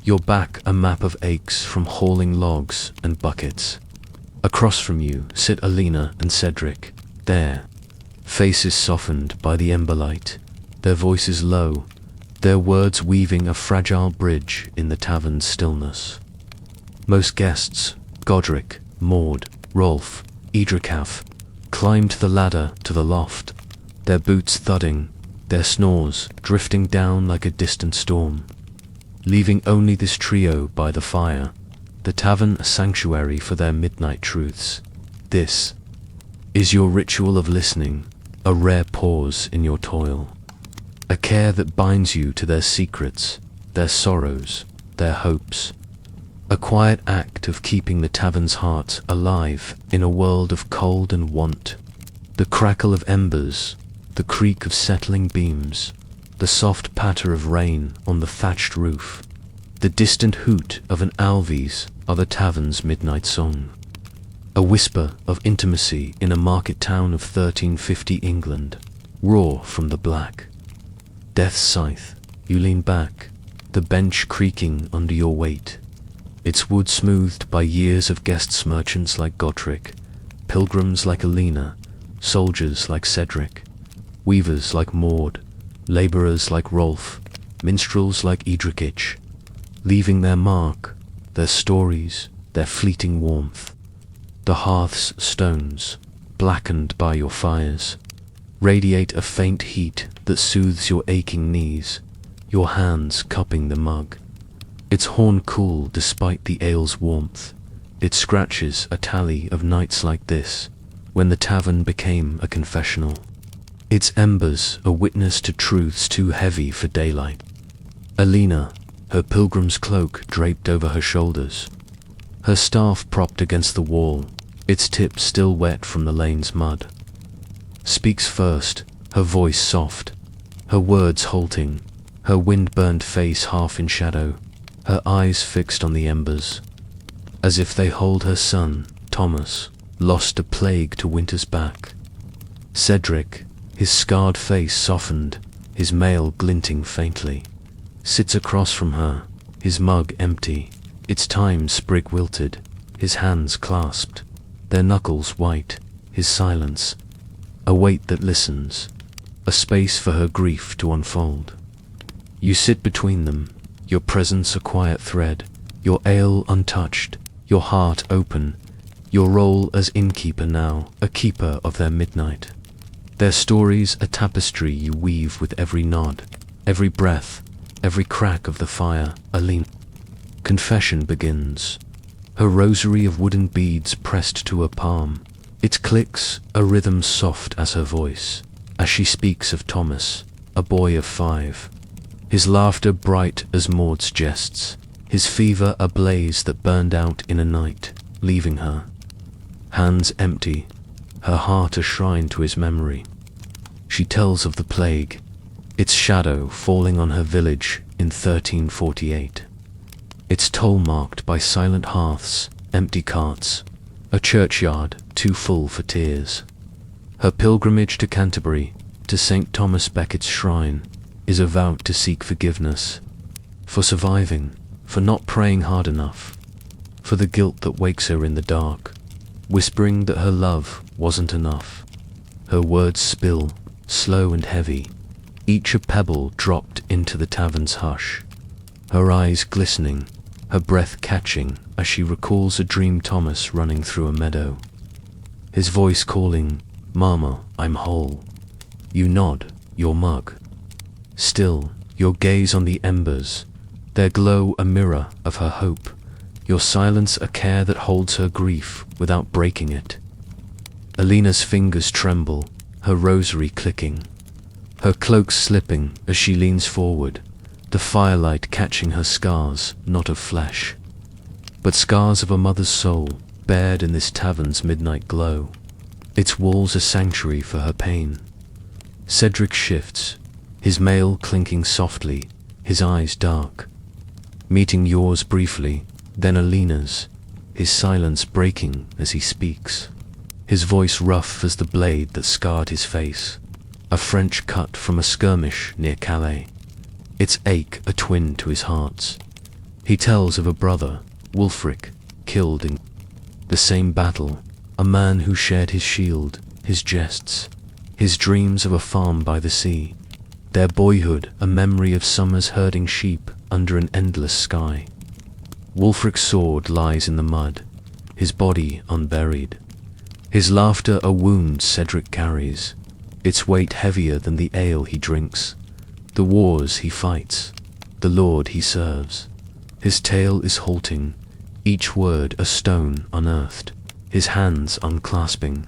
Speaker 1: your back a map of aches from hauling logs and buckets. Across from you sit Alina and Cedric, their faces softened by the ember light, their voices low, their words weaving a fragile bridge in the tavern's stillness. Most guests, Godric, Maud, Rolf, Idricaf, climbed the ladder to the loft, their boots thudding, their snores drifting down like a distant storm, leaving only this trio by the fire, the tavern a sanctuary for their midnight truths. This is your ritual of listening, a rare pause in your toil, a care that binds you to their secrets, their sorrows, their hopes, a quiet act of keeping the tavern's heart alive in a world of cold and want. The crackle of embers, the creak of settling beams, the soft patter of rain on the thatched roof, the distant hoot of an alves are the tavern's midnight song. A whisper of intimacy in a market town of 1350 England, raw from the black. Death's scythe, you lean back, the bench creaking under your weight, its wood smoothed by years of guests merchants like Godric, pilgrims like Alina, soldiers like Cedric, weavers like Maud, labourers like Rolf, minstrels like Idricich, leaving their mark, their stories, their fleeting warmth. The hearth's stones, blackened by your fires, radiate a faint heat that soothes your aching knees, your hands cupping the mug. Its horn cool despite the ale's warmth, it scratches a tally of nights like this, when the tavern became a confessional. Its embers a witness to truths too heavy for daylight. Alina, her pilgrim's cloak draped over her shoulders, her staff propped against the wall, its tip still wet from the lane's mud, speaks first, her voice soft, her words halting, her wind-burned face half in shadow, her eyes fixed on the embers, as if they hold her son, Thomas, lost to plague to winter's back. Cedric, his scarred face softened, his mail glinting faintly, sits across from her, his mug empty, its time sprig wilted, his hands clasped, their knuckles white, his silence, a weight that listens, a space for her grief to unfold. You sit between them, your presence a quiet thread, your ale untouched, your heart open, your role as innkeeper now, a keeper of their midnight. Their stories a tapestry you weave with every nod, every breath, every crack of the fire. Alina. Confession begins, her rosary of wooden beads pressed to her palm, its clicks a rhythm soft as her voice, as she speaks of Thomas, a boy of 5, his laughter bright as Maud's jests, his fever a blaze that burned out in a night, leaving her, hands empty, her heart a shrine to his memory. She tells of the plague, its shadow falling on her village in 1348, its toll marked by silent hearths, empty carts, a churchyard too full for tears. Her pilgrimage to Canterbury, to St. Thomas Becket's shrine, is a vow to seek forgiveness, for surviving, for not praying hard enough, for the guilt that wakes her in the dark, whispering that her love wasn't enough. Her words spill, slow and heavy, each a pebble dropped into the tavern's hush, her eyes glistening, her breath catching as she recalls a dream Thomas running through a meadow, his voice calling, "Mama, I'm whole." You nod, your mug. Still, your gaze on the embers, their glow a mirror of her hope, your silence a care that holds her grief without breaking it. Alina's fingers tremble, her rosary clicking, her cloak slipping as she leans forward, the firelight catching her scars, not of flesh, but scars of a mother's soul, bared in this tavern's midnight glow, its walls a sanctuary for her pain. Cedric shifts, his mail clinking softly, his eyes dark, meeting yours briefly, then Alina's, his silence breaking as he speaks. His voice rough as the blade that scarred his face, a French cut from a skirmish near Calais, its ache a twin to his heart's. He tells of a brother, Wulfric, killed in the same battle, a man who shared his shield, his jests, his dreams of a farm by the sea, their boyhood a memory of summers herding sheep under an endless sky. Wulfric's sword lies in the mud, his body unburied, his laughter a wound Cedric carries, its weight heavier than the ale he drinks, the wars he fights, the lord he serves. His tale is halting, each word a stone unearthed, his hands unclasping,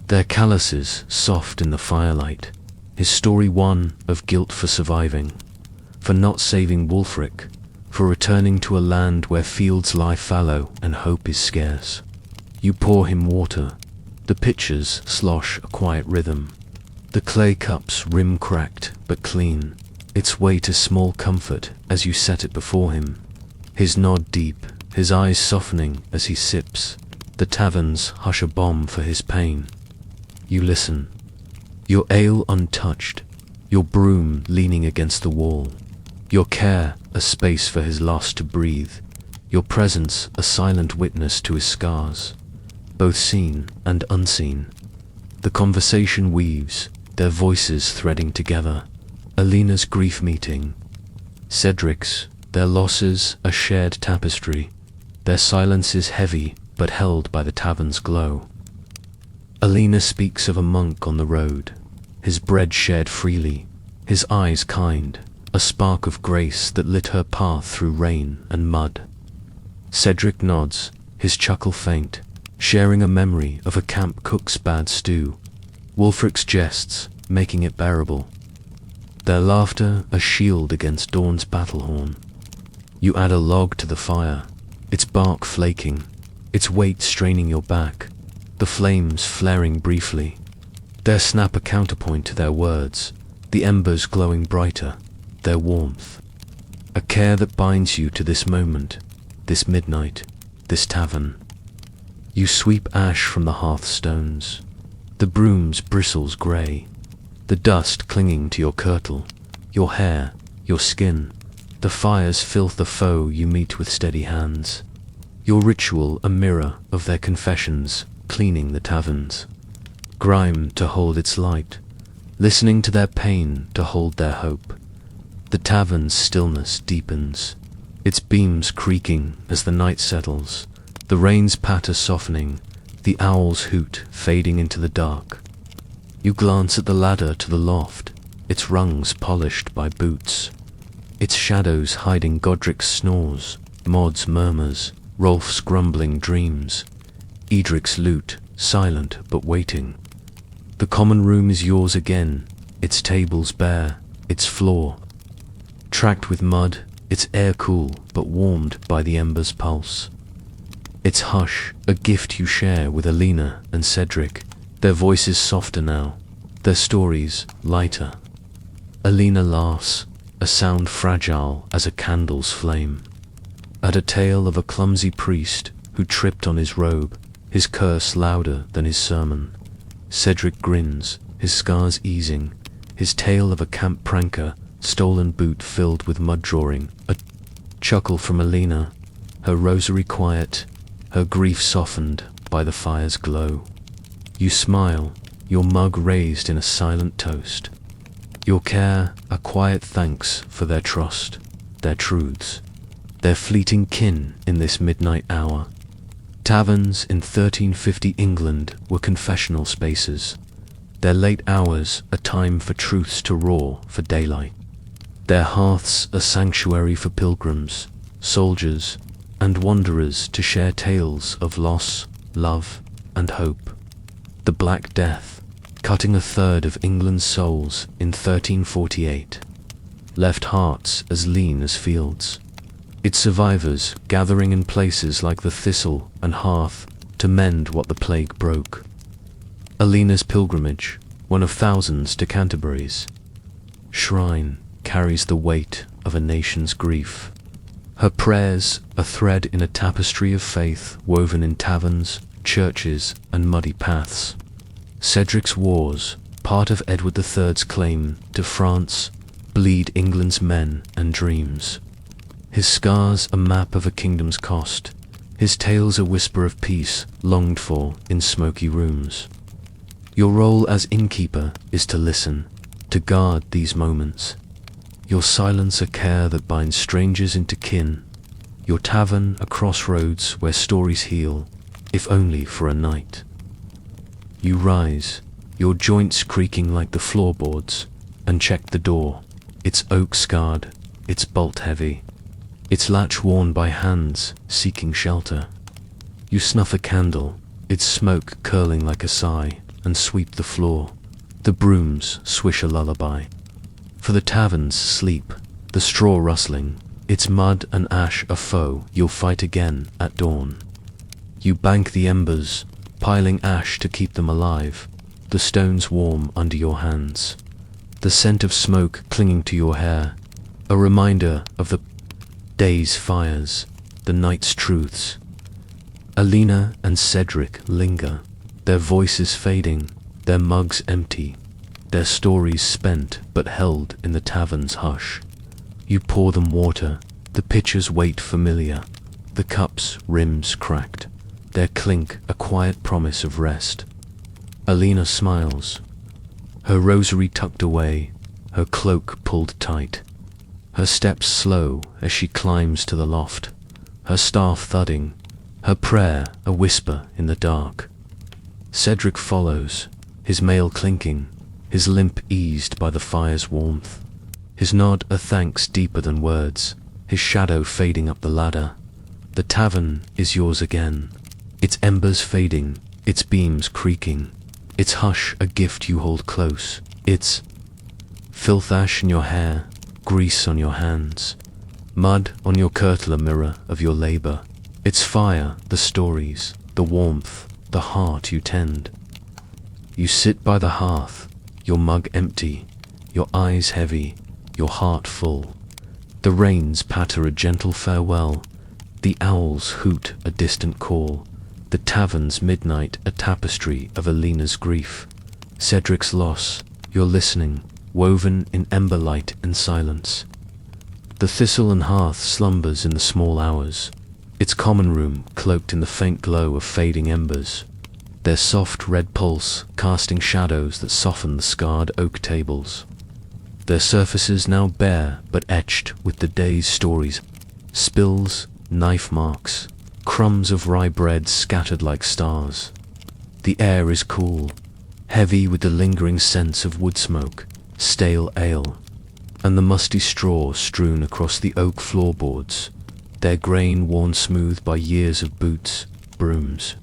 Speaker 1: their calluses soft in the firelight, his story one of guilt for surviving, for not saving Wulfric, for returning to a land where fields lie fallow and hope is scarce. You pour him water, the pitchers slosh a quiet rhythm, the clay cup's rim cracked but clean, its weight a small comfort as you set it before him. His nod deep, his eyes softening as he sips, the taverns hush a bomb for his pain. You listen, your ale untouched, your broom leaning against the wall, your care a space for his loss to breathe, your presence a silent witness to his scars, both seen and unseen. The conversation weaves, their voices threading together, Alina's grief meeting, Cedric's, their losses a shared tapestry, their silences heavy but held by the tavern's glow. Alina speaks of a monk on the road, his bread shared freely, his eyes kind, a spark of grace that lit her path through rain and mud. Cedric nods, his chuckle faint, sharing a memory of a camp cook's bad stew, Wulfric's jests making it bearable, their laughter a shield against dawn's battle horn. You add a log to the fire, its bark flaking, its weight straining your back, the flames flaring briefly, there snap a counterpoint to their words, the embers glowing brighter, their warmth. A care that binds you to this moment, this midnight, this tavern. You sweep ash from the hearthstones, the broom's bristles grey, the dust clinging to your kirtle, your hair, your skin, the fire's filth a foe you meet with steady hands. Your ritual a mirror of their confessions, cleaning the taverns. Grime to hold its light, listening to their pain to hold their hope. The tavern's stillness deepens, its beams creaking as the night settles, the rain's patter softening, the owl's hoot fading into the dark. You glance at the ladder to the loft, its rungs polished by boots, its shadows hiding Godric's snores, Maud's murmurs, Rolf's grumbling dreams, Edric's lute, silent but waiting. The common room is yours again, its tables bare, its floor tracked with mud, its air cool but warmed by the ember's pulse. Its hush, a gift you share with Alina and Cedric, their voices softer now, their stories lighter. Alina laughs, a sound fragile as a candle's flame, at a tale of a clumsy priest who tripped on his robe, his curse louder than his sermon. Cedric grins, his scars easing, his tale of a camp pranker, stolen boot filled with mud drawing, a chuckle from Alina, her rosary quiet, her grief softened by the fire's glow. You smile, your mug raised in a silent toast, your care a quiet thanks for their trust, their truths, their fleeting kin in this midnight hour. Taverns in 1350 England were confessional spaces, their late hours a time for truths to roar for daylight, their hearths a sanctuary for pilgrims, soldiers, and wanderers to share tales of loss, love, and hope. The Black Death, cutting a third of England's souls in 1348, left hearts as lean as fields, its survivors gathering in places like the Thistle and Hearth to mend what the plague broke. Alina's pilgrimage, one of thousands to Canterbury's shrine, carries the weight of a nation's grief. Her prayers, a thread in a tapestry of faith woven in taverns, churches, and muddy paths. Cedric's wars, part of Edward III's claim to France, bleed England's men and dreams. His scars a map of a kingdom's cost, his tales a whisper of peace longed for in smoky rooms. Your role as innkeeper is to listen, to guard these moments. Your silence a care that binds strangers into kin. Your tavern a crossroads where stories heal, if only for a night. You rise, your joints creaking like the floorboards, and check the door. It's oak-scarred, it's bolt-heavy, its latch worn by hands seeking shelter. You snuff a candle, its smoke curling like a sigh, and sweep the floor. The brooms swish a lullaby. For the tavern's sleep, the straw rustling, its mud and ash a foe you'll fight again at dawn. You bank the embers, piling ash to keep them alive, the stones warm under your hands. The scent of smoke clinging to your hair, a reminder of the day's fires, the night's truths. Alina and Cedric linger, their voices fading, their mugs empty, their stories spent but held in the tavern's hush. You pour them water, the pitcher's weight familiar, the cup's rims cracked, their clink a quiet promise of rest. Alina smiles, her rosary tucked away, her cloak pulled tight, her steps slow as she climbs to the loft, her staff thudding, her prayer a whisper in the dark. Cedric follows, his mail clinking, his limp eased by the fire's warmth, his nod a thanks deeper than words, his shadow fading up the ladder. The tavern is yours again, its embers fading, its beams creaking, its hush a gift you hold close, its filth ash in your hair, grease on your hands, mud on your kirtle a mirror of your labor, its fire the stories, the warmth, the heart you tend. You sit by the hearth, your mug empty, your eyes heavy, your heart full. The rains patter a gentle farewell, the owls hoot a distant call, the tavern's midnight a tapestry of Alina's grief. Cedric's loss, you're listening, woven in ember light and silence. The thistle and hearth slumbers in the small hours, its common room cloaked in the faint glow of fading embers, their soft red pulse casting shadows that soften the scarred oak tables. Their surfaces now bare but etched with the day's stories, spills, knife marks, crumbs of rye bread scattered like stars. The air is cool, heavy with the lingering sense of wood smoke, stale ale, and the musty straw strewn across the oak floorboards, their grain worn smooth by years of boots, brooms,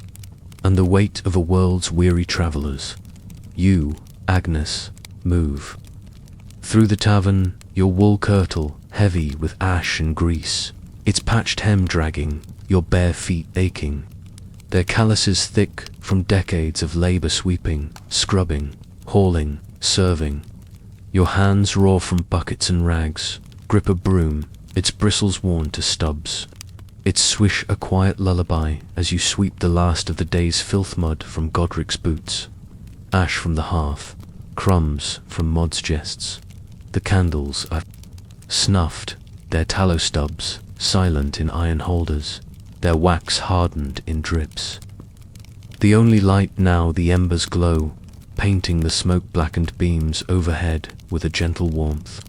Speaker 1: and the weight of a world's weary travellers. You, Agnes, move. Through the tavern, your wool kirtle heavy with ash and grease, its patched hem dragging, your bare feet aching, their calluses thick from decades of labour sweeping, scrubbing, hauling, serving. Your hands raw from buckets and rags, grip a broom, its bristles worn to stubs. Its swish a quiet lullaby as you sweep the last of the day's filth mud from Godric's boots. Ash from the hearth, crumbs from Maud's jests. The candles are snuffed, their tallow stubs silent in iron holders, their wax hardened in drips. The only light now the embers glow, painting the smoke-blackened beams overhead with a gentle warmth.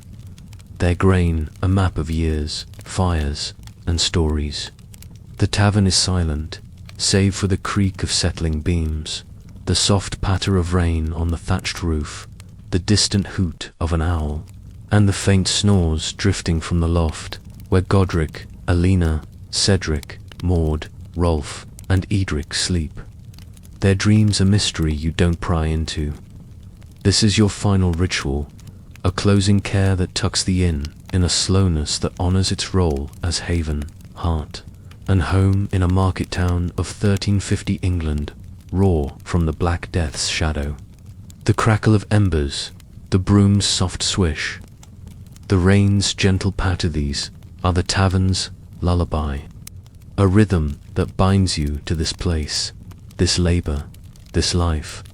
Speaker 1: Their grain a map of years, fires, and stories. The tavern is silent, save for the creak of settling beams, the soft patter of rain on the thatched roof, the distant hoot of an owl, and the faint snores drifting from the loft, where Godric, Alina, Cedric, Maud, Rolf, and Edric sleep. Their dreams a mystery you don't pry into. This is your final ritual, a closing care that tucks the inn in a slowness that honours its role as haven, heart, and home in a market town of 1350 England, raw from the Black Death's shadow. The crackle of embers, the broom's soft swish, The rain's gentle patter, these are the tavern's lullaby, a rhythm that binds you to this place, this labor, this life,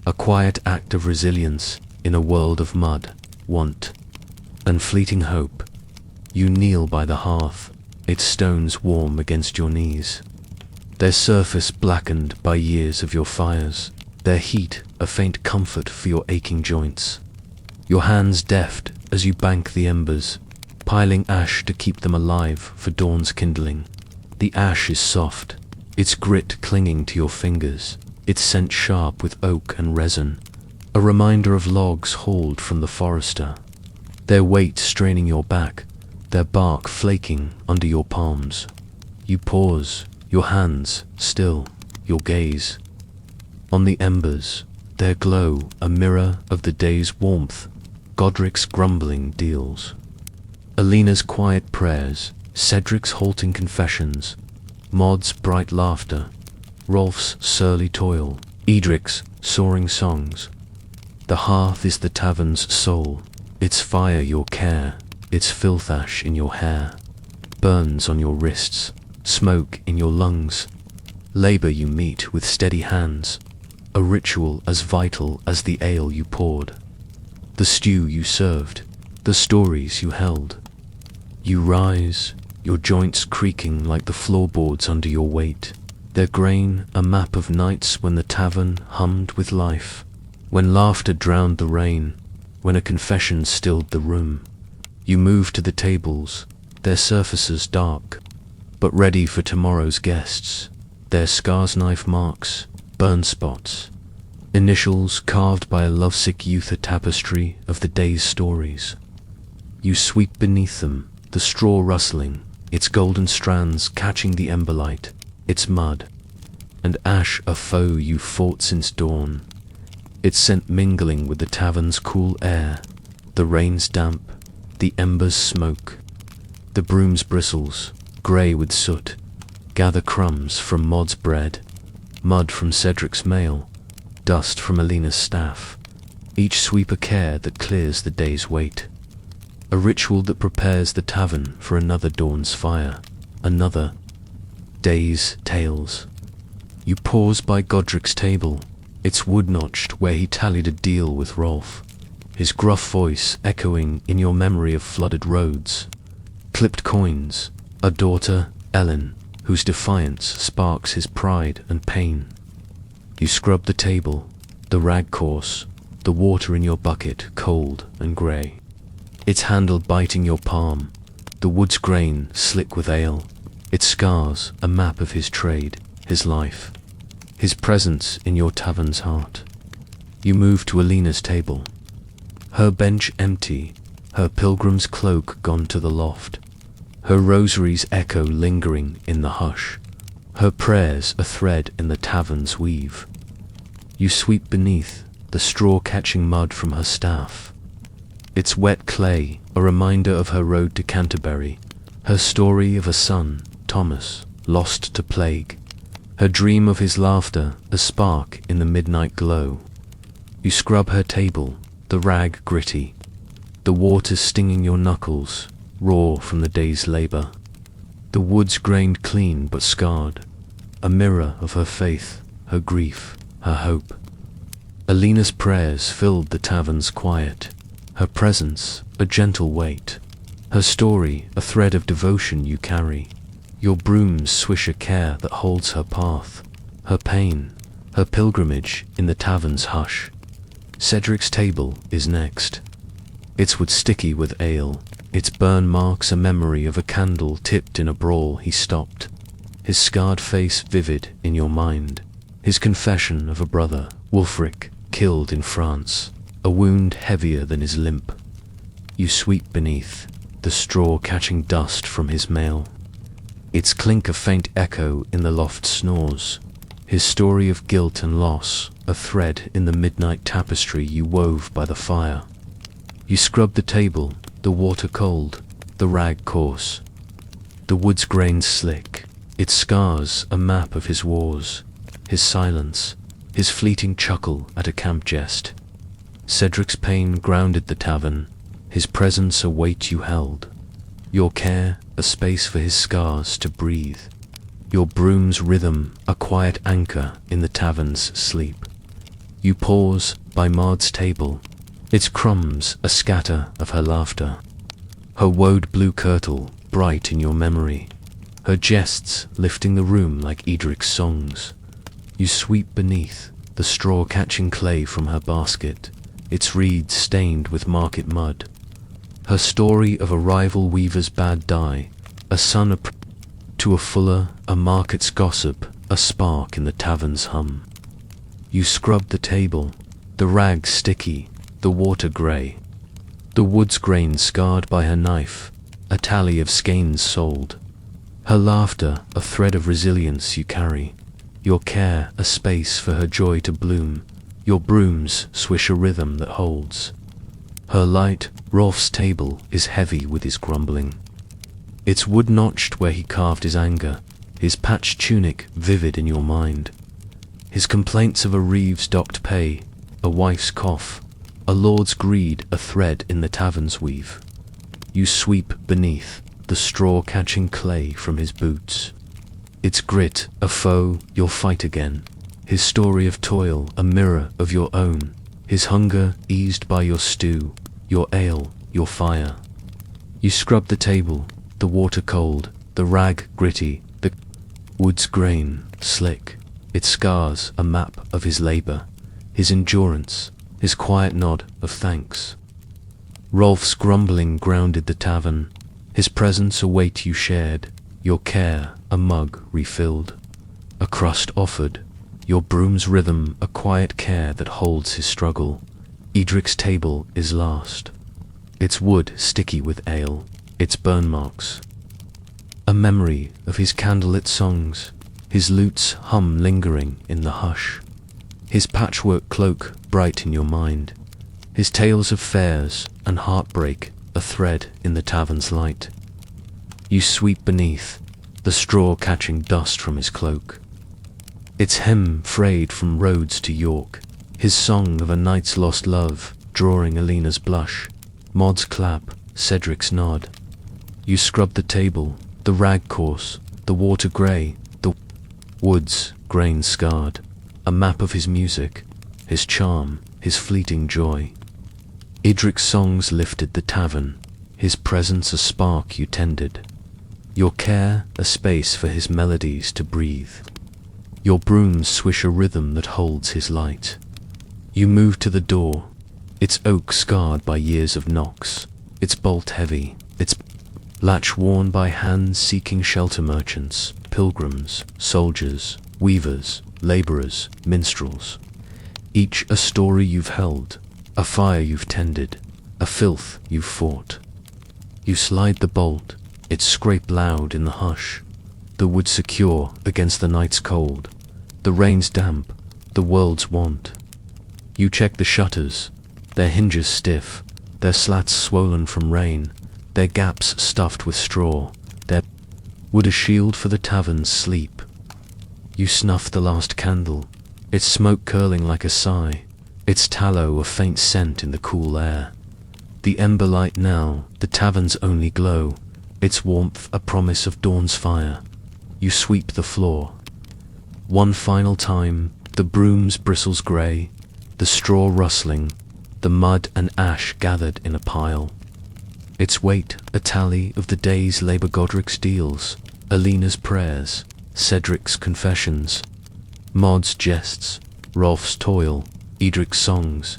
Speaker 1: a quiet act of resilience in a world of mud, want, and fleeting hope. You kneel by the hearth, its stones warm against your knees, their surface blackened by years of your fires, their heat a faint comfort for your aching joints. Your hands deft as you bank the embers, piling ash to keep them alive for dawn's kindling. The ash is soft, its grit clinging to your fingers, its scent sharp with oak and resin, a reminder of logs hauled from the forester, their weight straining your back, their bark flaking under your palms. You pause, your hands still, your gaze on the embers, their glow a mirror of the day's warmth, Godric's grumbling deals, Alina's quiet prayers, Cedric's halting confessions, Maud's bright laughter, Rolf's surly toil, Edric's soaring songs. The hearth is the tavern's soul, its fire your care, its filth ash in your hair, burns on your wrists, smoke in your lungs. Labor you meet with steady hands, a ritual as vital as the ale you poured, the stew you served, the stories you held. You rise, your joints creaking like the floorboards under your weight, their grain a map of nights when the tavern hummed with life, when laughter drowned the rain, when a confession stilled the room. You move to the tables, their surfaces dark, but ready for tomorrow's guests, their scars knife marks, burn spots, initials carved by a lovesick youth, a tapestry of the day's stories. You sweep beneath them, the straw rustling, its golden strands catching the ember light, its mud and ash a foe you fought since dawn, its scent mingling with the tavern's cool air, the rain's damp, the ember's smoke, the broom's bristles, grey with soot, gather crumbs from Maud's bread, mud from Cedric's mail, dust from Alina's staff, each sweep a care that clears the day's weight, a ritual that prepares the tavern for another dawn's fire, another day's tales. You pause by Godric's table, its wood-notched where he tallied a deal with Rolf, his gruff voice echoing in your memory of flooded roads, clipped coins, a daughter, Ellen, whose defiance sparks his pride and pain. You scrub the table, the rag coarse, the water in your bucket cold and grey, its handle biting your palm, the wood's grain slick with ale, its scars a map of his trade, his life, his presence in your tavern's heart. You move to Alina's table, her bench empty, her pilgrim's cloak gone to the loft, her rosary's echo lingering in the hush, her prayers a thread in the tavern's weave. You sweep beneath, the straw catching mud from her staff, its wet clay a reminder of her road to Canterbury, her story of a son, Thomas, lost to plague, her dream of his laughter a spark in the midnight glow. You scrub her table, the rag gritty, the water stinging your knuckles, raw from the day's labor, the woods grained clean but scarred, a mirror of her faith, her grief, her hope. Alina's prayers filled the tavern's quiet, her presence a gentle weight, her story a thread of devotion you carry, your brooms swish a care that holds her path, her pain, her pilgrimage in the tavern's hush. Cedric's table is next, its wood sticky with ale, its burn marks a memory of a candle tipped in a brawl he stopped, his scarred face vivid in your mind, his confession of a brother, Wulfric, killed in France, a wound heavier than his limp. You sweep beneath, the straw catching dust from his mail, its clink a faint echo in the loft snores, his story of guilt and loss a thread in the midnight tapestry you wove by the fire. You scrub the table, the water cold, the rag coarse, the wood's grain slick, its scars a map of his wars, his silence, his fleeting chuckle at a camp jest. Cedric's pain grounded the tavern, his presence a weight you held, your care a space for his scars to breathe, your broom's rhythm a quiet anchor in the tavern's sleep. You pause by Maud's table, its crumbs a scatter of her laughter, her woad blue kirtle bright in your memory, her jests lifting the room like Edric's songs. You sweep beneath, the straw catching clay from her basket, its reeds stained with market mud. Her story of a rival weaver's bad dye, a son to a fuller, a market's gossip, a spark in the tavern's hum. You scrub the table, the rags sticky, the water grey, the wood's grain scarred by her knife, a tally of skeins sold. Her laughter a thread of resilience you carry, your care a space for her joy to bloom, your brooms swish a rhythm that holds. Her light, Rolf's table is heavy with his grumbling, its wood notched where he carved his anger, his patched tunic vivid in your mind, his complaints of a reeve's docked pay, a wife's cough, a lord's greed a thread in the tavern's weave. You sweep beneath, the straw catching clay from his boots, its grit a foe you'll fight again, his story of toil a mirror of your own, his hunger eased by your stew, your ale, your fire. You scrub the table, the water cold, the rag gritty, the wood's grain slick, its scars a map of his labour, his endurance, his quiet nod of thanks. Rolf's grumbling grounded the tavern, his presence a weight you shared, your care a mug refilled, a crust offered, your broom's rhythm a quiet care that holds his struggle. Edric's table is last, its wood sticky with ale, its burn marks a memory of his candlelit songs, his lute's hum lingering in the hush, his patchwork cloak bright in your mind, his tales of fairs and heartbreak a thread in the tavern's light. You sweep beneath, the straw catching dust from his cloak, its hem frayed from Rhodes to York, his song of a knight's lost love drawing Alina's blush, Maud's clap, Cedric's nod. You scrub the table, the rag coarse, the water grey, the woods grain scarred, a map of his music, his charm, his fleeting joy. Edric's songs lifted the tavern, his presence a spark you tended, your care a space for his melodies to breathe. Your brooms swish a rhythm that holds his light. You move to the door, its oak scarred by years of knocks, its bolt heavy, its latch worn by hands seeking shelter, merchants, pilgrims, soldiers, weavers, labourers, minstrels. Each a story you've held, a fire you've tended, a filth you've fought. You slide the bolt, it scrape loud in the hush, the wood secure against the night's cold, the rain's damp, the world's want. You check the shutters, their hinges stiff, their slats swollen from rain, their gaps stuffed with straw, their wood a shield for the tavern's sleep. You snuff the last candle, its smoke curling like a sigh, its tallow a faint scent in the cool air. The ember light now, the tavern's only glow, its warmth a promise of dawn's fire. You sweep the floor. One final time, the broom's bristles grey, the straw rustling, the mud and ash gathered in a pile. Its weight a tally of the day's labour, Godric's deals, Alina's prayers, Cedric's confessions, Maud's jests, Rolf's toil, Edric's songs,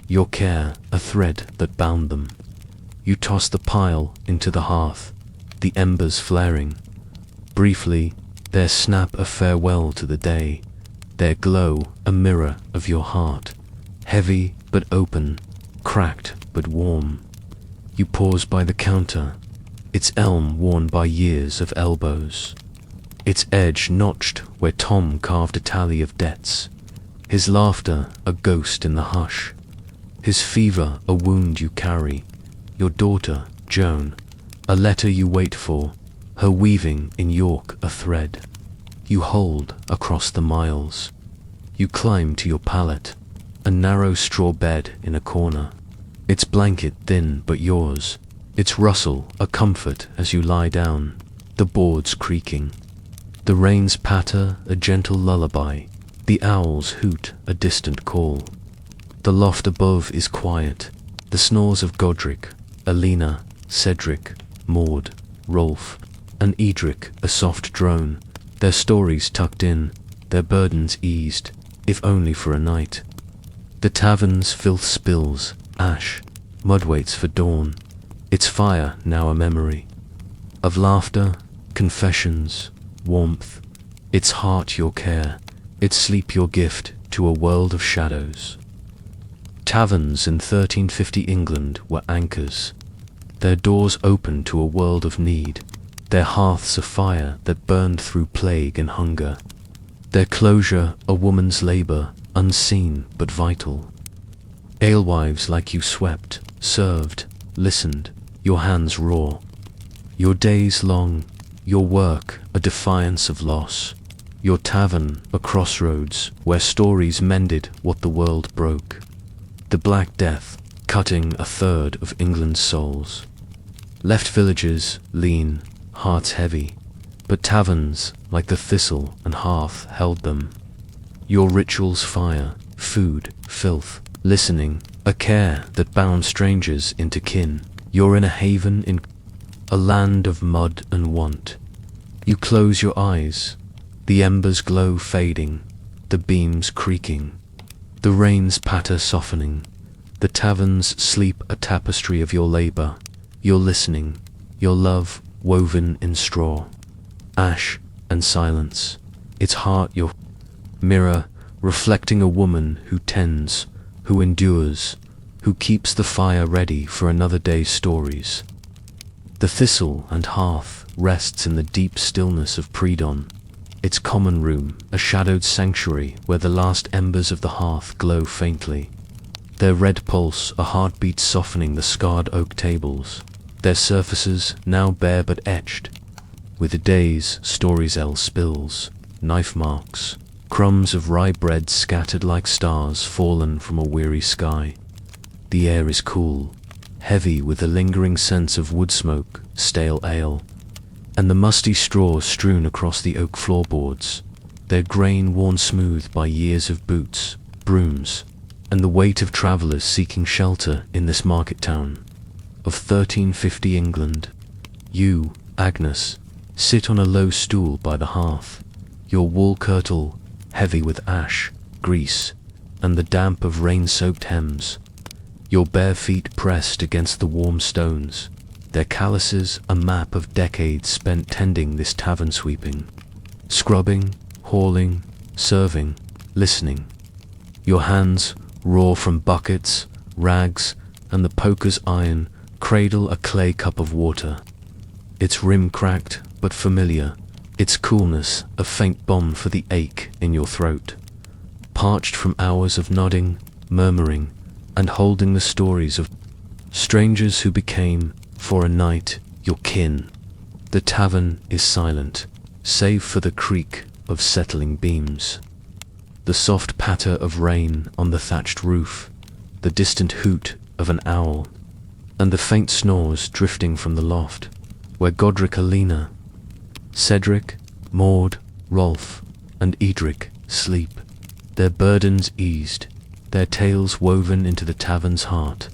Speaker 1: your care a thread that bound them. You toss the pile into the hearth, the embers flaring. Briefly, there snap a farewell to the day, their glow a mirror of your heart, heavy but open, cracked but warm. You pause by the counter, its elm worn by years of elbows, its edge notched where Tom carved a tally of debts, his laughter a ghost in the hush, his fever a wound you carry, your daughter, Joan, a letter you wait for, her weaving in York a thread. You hold across the miles. You climb to your pallet, a narrow straw bed in a corner. its blanket thin but yours, its rustle a comfort as you lie down, the boards creaking. The rain's patter a gentle lullaby, the owl's hoot a distant call. The loft above is quiet, the snores of Godric, Alina, Cedric, Maud, Rolf, and Edric a soft drone, their stories tucked in, their burdens eased, if only for a night. The tavern's filth spills, ash, mud waits for dawn, its fire now a memory of laughter, confessions, warmth, its heart your care, its sleep your gift to a world of shadows. Taverns in 1350 England were anchors, their doors open to a world of need, their hearths a fire that burned through plague and hunger, their closure a woman's labour, unseen but vital. Alewives like you swept, served, listened, your hands raw, your days long, your work a defiance of loss, your tavern a crossroads where stories mended what the world broke. The Black Death cutting a third of England's souls, left villages lean, hearts heavy, but taverns like the thistle and hearth held them. Your rituals fire, food, filth, listening, a care that bound strangers into kin. You're in a haven in a land of mud and want. You close your eyes, the embers glow fading, the beams creaking, the rain's patter softening, the tavern's sleep a tapestry of your labour, your listening, your love woven in straw, ash and silence, its heart your mirror reflecting a woman who tends, who endures, who keeps the fire ready for another day's stories. The thistle and hearth rests in the deep stillness of pre-dawn, its common room a shadowed sanctuary where the last embers of the hearth glow faintly, their red pulse a heartbeat softening the scarred oak tables, their surfaces now bare but etched with the day's story's ell spills, knife marks, crumbs of rye bread scattered like stars fallen from a weary sky. The air is cool, heavy with a lingering sense of wood smoke, stale ale, and the musty straws strewn across the oak floorboards, their grain worn smooth by years of boots, brooms, and the weight of travellers seeking shelter in this market town of 1350 England. You, Agnes, sit on a low stool by the hearth, your wool kirtle heavy with ash, grease, and the damp of rain-soaked hems, your bare feet pressed against the warm stones, their calluses a map of decades spent tending this tavern sweeping, scrubbing, hauling, serving, listening. Your hands, raw from buckets, rags, and the poker's iron, cradle a clay cup of water, its rim cracked but familiar, its coolness a faint balm for the ache in your throat, parched from hours of nodding, murmuring, and holding the stories of strangers who became, for a night, your kin. The tavern is silent, save for the creak of settling beams, the soft patter of rain on the thatched roof, the distant hoot of an owl, and the faint snores drifting from the loft, where Godric, Alina, Cedric, Maud, Rolf, and Edric sleep, their burdens eased, their tales woven into the tavern's heart.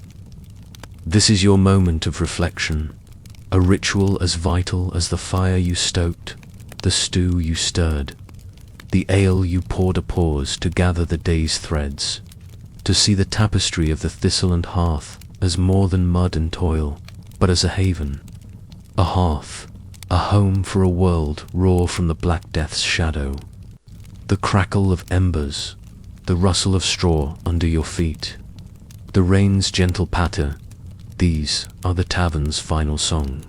Speaker 1: This is your moment of reflection, a ritual as vital as the fire you stoked, the stew you stirred, the ale you poured a pause to gather the day's threads, to see the tapestry of the thistle and hearth as more than mud and toil, but as a haven, a hearth, a home for a world raw from the Black Death's shadow. The crackle of embers, the rustle of straw under your feet, the rain's gentle patter, these are the tavern's final song.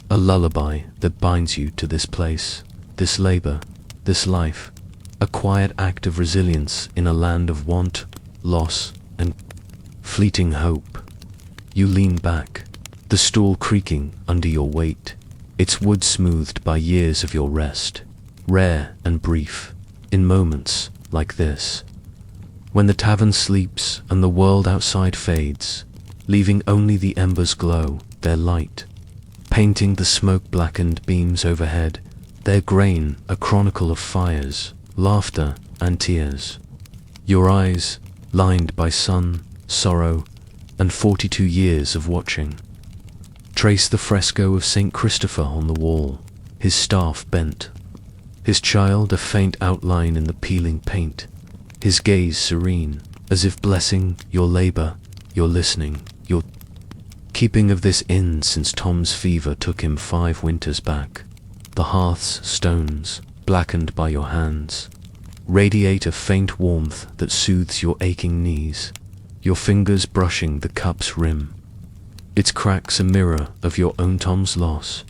Speaker 1: A lullaby that binds you to this place, this labour, this life, a quiet act of resilience in a land of want, loss, and fleeting hope. You lean back, the stool creaking under your weight, its wood smoothed by years of your rest, rare and brief, in moments like this. When the tavern sleeps and the world outside fades, leaving only the embers glow, their light, painting the smoke-blackened beams overhead, their grain a chronicle of fires, laughter, and tears. Your eyes, lined by sun, sorrow, and 42 years of watching, trace the fresco of Saint Christopher on the wall, his staff bent, his child a faint outline in the peeling paint, his gaze serene, as if blessing your labor, your listening, your keeping of this inn since Tom's fever took him 5 winters back. The hearth's stones, blackened by your hands, radiate a faint warmth that soothes your aching knees, your fingers brushing the cup's rim. Its cracks a mirror of your own Tom's loss,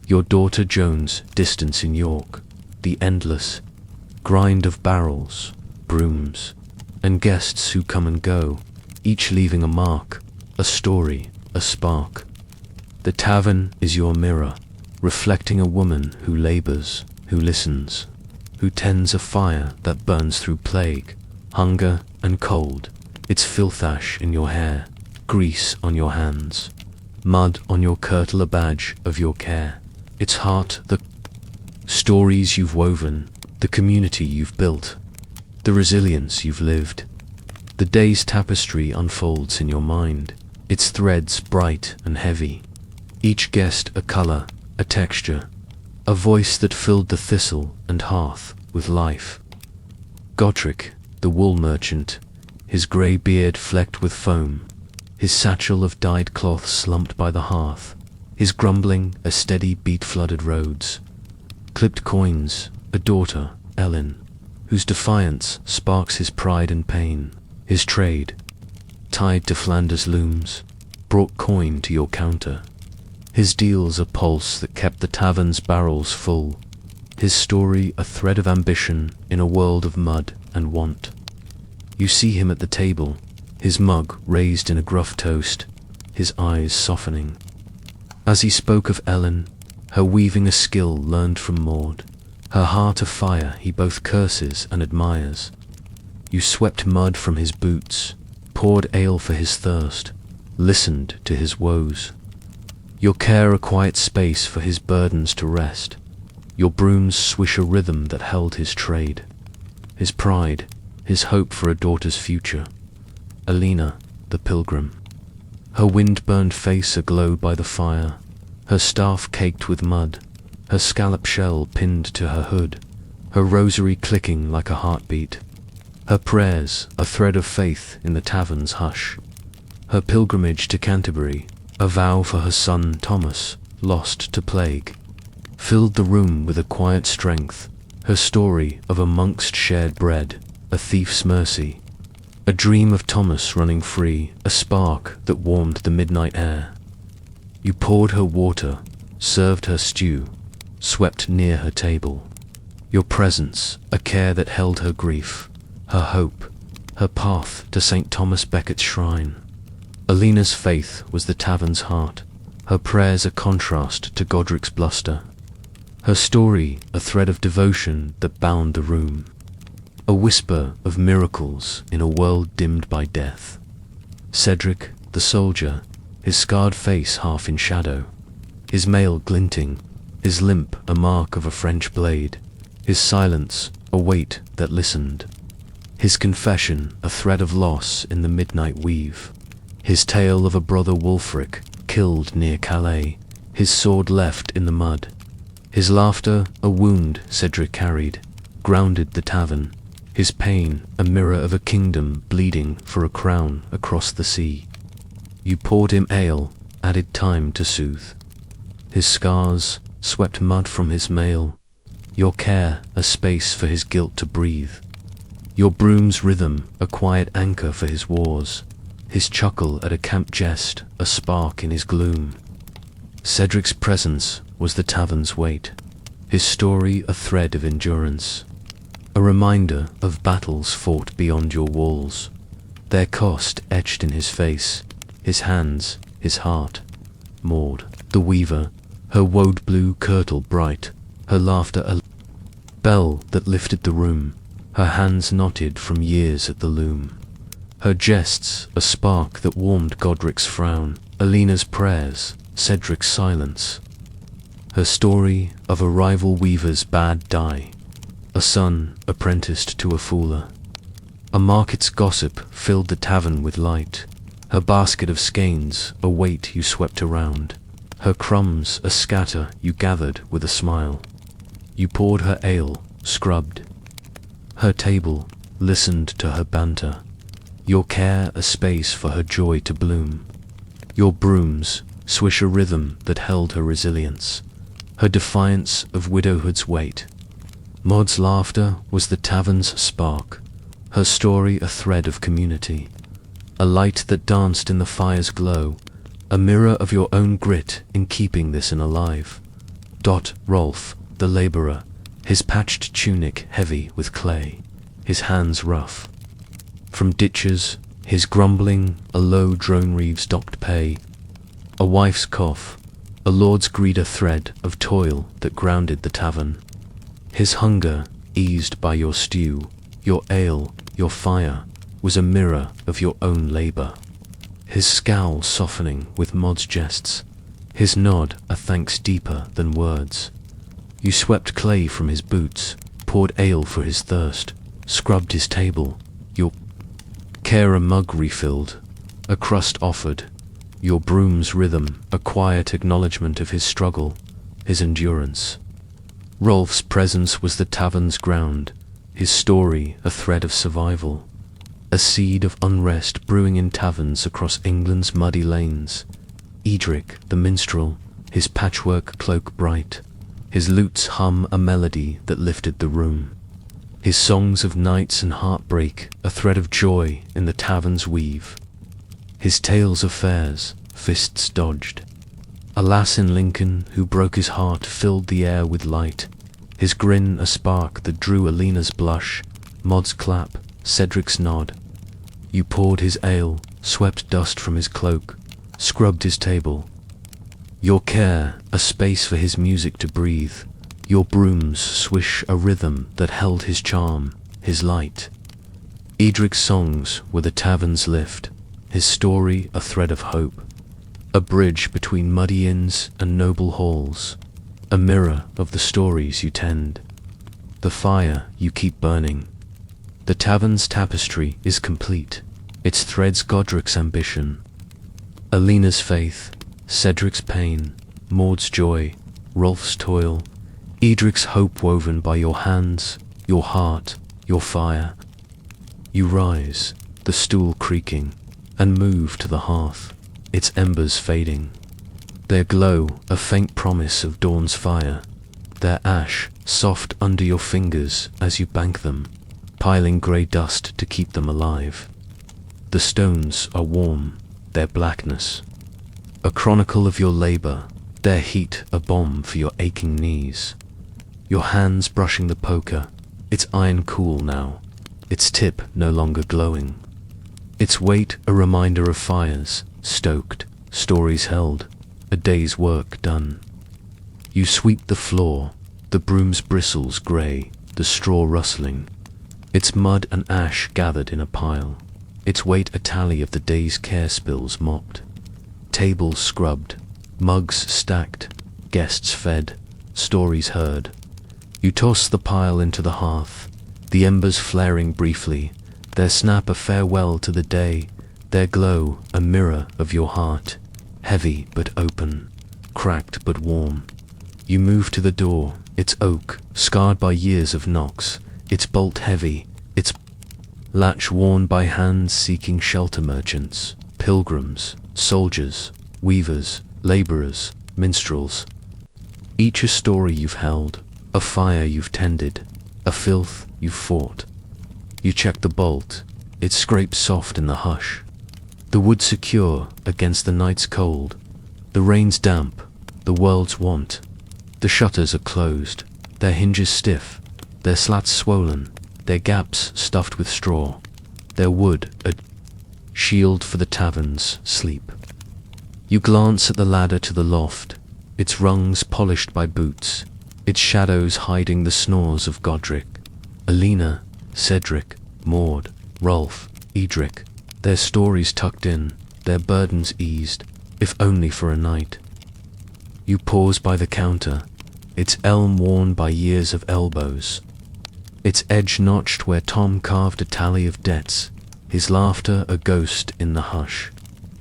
Speaker 1: your daughter Joan's distance in York, the endless grind of barrels, brooms, and guests who come and go, each leaving a mark, a story, a spark. The tavern is your mirror, reflecting a woman who labors, who listens, who tends a fire that burns through plague, hunger, and cold, its filth ash in your hair, grease on your hands, mud on your kirtle a badge of your care, its heart the stories you've woven, the community you've built, the resilience you've lived. The day's tapestry unfolds in your mind, its threads bright and heavy, each guest a color, a texture, a voice that filled the thistle and hearth with life. Godric, the wool merchant, his grey beard flecked with foam, his satchel of dyed cloth slumped by the hearth, his grumbling a steady beat flooded roads, clipped coins, a daughter, Ellen, whose defiance sparks his pride and pain, his trade, tied to Flanders looms, brought coin to your counter, his deals a pulse that kept the tavern's barrels full, his story a thread of ambition in a world of mud and want. You see him at the table, his mug raised in a gruff toast, his eyes softening. As he spoke of Ellen, her weaving a skill learned from Maud, her heart a fire he both curses and admires. You swept mud from his boots, poured ale for his thirst, listened to his woes. Your care a quiet space for his burdens to rest, your brooms swish a rhythm that held his trade, his pride, his hope for a daughter's future. Alina, the pilgrim, her wind-burned face aglow by the fire, her staff caked with mud, her scallop shell pinned to her hood, her rosary clicking like a heartbeat, her prayers a thread of faith in the tavern's hush, her pilgrimage to Canterbury, a vow for her son Thomas, lost to plague, filled the room with a quiet strength, her story of a monk's shared bread, a thief's mercy, a dream of Thomas running free, a spark that warmed the midnight air. You poured her water, served her stew, swept near her table. Your presence, a care that held her grief, her hope, her path to St. Thomas Becket's shrine. Alina's faith was the tavern's heart, her prayers a contrast to Godric's bluster, her story a thread of devotion that bound the room, a whisper of miracles in a world dimmed by death. Cedric, the soldier, his scarred face half in shadow, his mail glinting, his limp a mark of a French blade, his silence a weight that listened, his confession a thread of loss in the midnight weave, his tale of a brother Wulfric killed near Calais, his sword left in the mud, his laughter a wound Cedric carried, grounded the tavern, his pain a mirror of a kingdom bleeding for a crown across the sea. You poured him ale, added time to soothe. His scars swept mud from his mail, your care a space for his guilt to breathe, your broom's rhythm a quiet anchor for his wars, his chuckle at a camp jest a spark in his gloom. Cedric's presence was the tavern's weight, his story a thread of endurance, a reminder of battles fought beyond your walls, their cost etched in his face, his hands, his heart. Maud, the weaver, her woad-blue kirtle bright, her laughter a bell that lifted the room, her hands knotted from years at the loom, Her jests, a spark that warmed Godric's frown, Alina's prayers, Cedric's silence. Her story of a rival weaver's bad dye, a son apprenticed to a fooler. A market's gossip filled the tavern with light, her basket of skeins a weight you swept around, her crumbs a scatter you gathered with a smile. You poured her ale, scrubbed her table, listened to her banter, your care a space for her joy to bloom. Your brooms swish a rhythm that held her resilience, her defiance of widowhood's weight. Maud's laughter was the tavern's spark, her story a thread of community, a light that danced in the fire's glow, a mirror of your own grit in keeping this in alive. Rolf, the labourer, his patched tunic heavy with clay, his hands rough. From ditches, his grumbling, a low drone reaves docked pay, a wife's cough, a lord's greed a thread of toil that grounded the tavern. His hunger, eased by your stew, your ale, your fire, was a mirror of your own labour. His scowl softening with Maud's jests, his nod a thanks deeper than words. You swept clay from his boots, poured ale for his thirst, scrubbed his table, your care a mug refilled, a crust offered, your broom's rhythm a quiet acknowledgement of his struggle, his endurance. Rolf's presence was the tavern's ground, his story a thread of survival, a seed of unrest brewing in taverns across England's muddy lanes. Edric, the minstrel, his patchwork cloak bright, his lute's hum a melody that lifted the room. His songs of nights and heartbreak a thread of joy in the tavern's weave. His tales of fairs, fists dodged. A lass in Lincoln who broke his heart filled the air with light, his grin a spark that drew Alina's blush, Maud's clap, Cedric's nod. You poured his ale, swept dust from his cloak, scrubbed his table. Your care a space for his music to breathe, your brooms swish a rhythm that held his charm, his light. Edric's songs were the tavern's lift, his story a thread of hope, a bridge between muddy inns and noble halls, a mirror of the stories you tend, the fire you keep burning. The tavern's tapestry is complete, its threads Godric's ambition, Alina's faith, Cedric's pain, Maud's joy, Rolf's toil, Edric's hope woven by your hands, your heart, your fire. You rise, the stool creaking, and move to the hearth, its embers fading. Their glow a faint promise of dawn's fire, their ash soft under your fingers as you bank them, piling grey dust to keep them alive. The stones are warm, their blackness a chronicle of your labour, their heat a balm for your aching knees. Your hands brushing the poker, its iron cool now, its tip no longer glowing. Its weight a reminder of fires, stoked, stories held, a day's work done. You sweep the floor, the broom's bristles grey, the straw rustling, its mud and ash gathered in a pile, its weight a tally of the day's care spills mopped. Tables scrubbed, mugs stacked, guests fed, stories heard. You toss the pile into the hearth, the embers flaring briefly, their snap a farewell to the day, their glow a mirror of your heart, heavy but open, cracked but warm. You move to the door, its oak, scarred by years of knocks, its bolt heavy, its latch worn by hands seeking shelter merchants, pilgrims, soldiers, weavers, labourers, minstrels. Each a story you've held, a fire you've tended, a filth you've fought. You check the bolt, it scrapes soft in the hush. The wood secure against the night's cold, the rain's damp, the world's want. The shutters are closed, their hinges stiff, their slats swollen, their gaps stuffed with straw, their wood a shield for the tavern's sleep. You glance at the ladder to the loft, its rungs polished by boots, its shadows hiding the snores of Godric, Alina, Cedric, Maud, Rolf, Edric. their stories tucked in, their burdens eased, if only for a night. You pause by the counter, its elm worn by years of elbows, its edge notched where Tom carved a tally of debts, his laughter a ghost in the hush,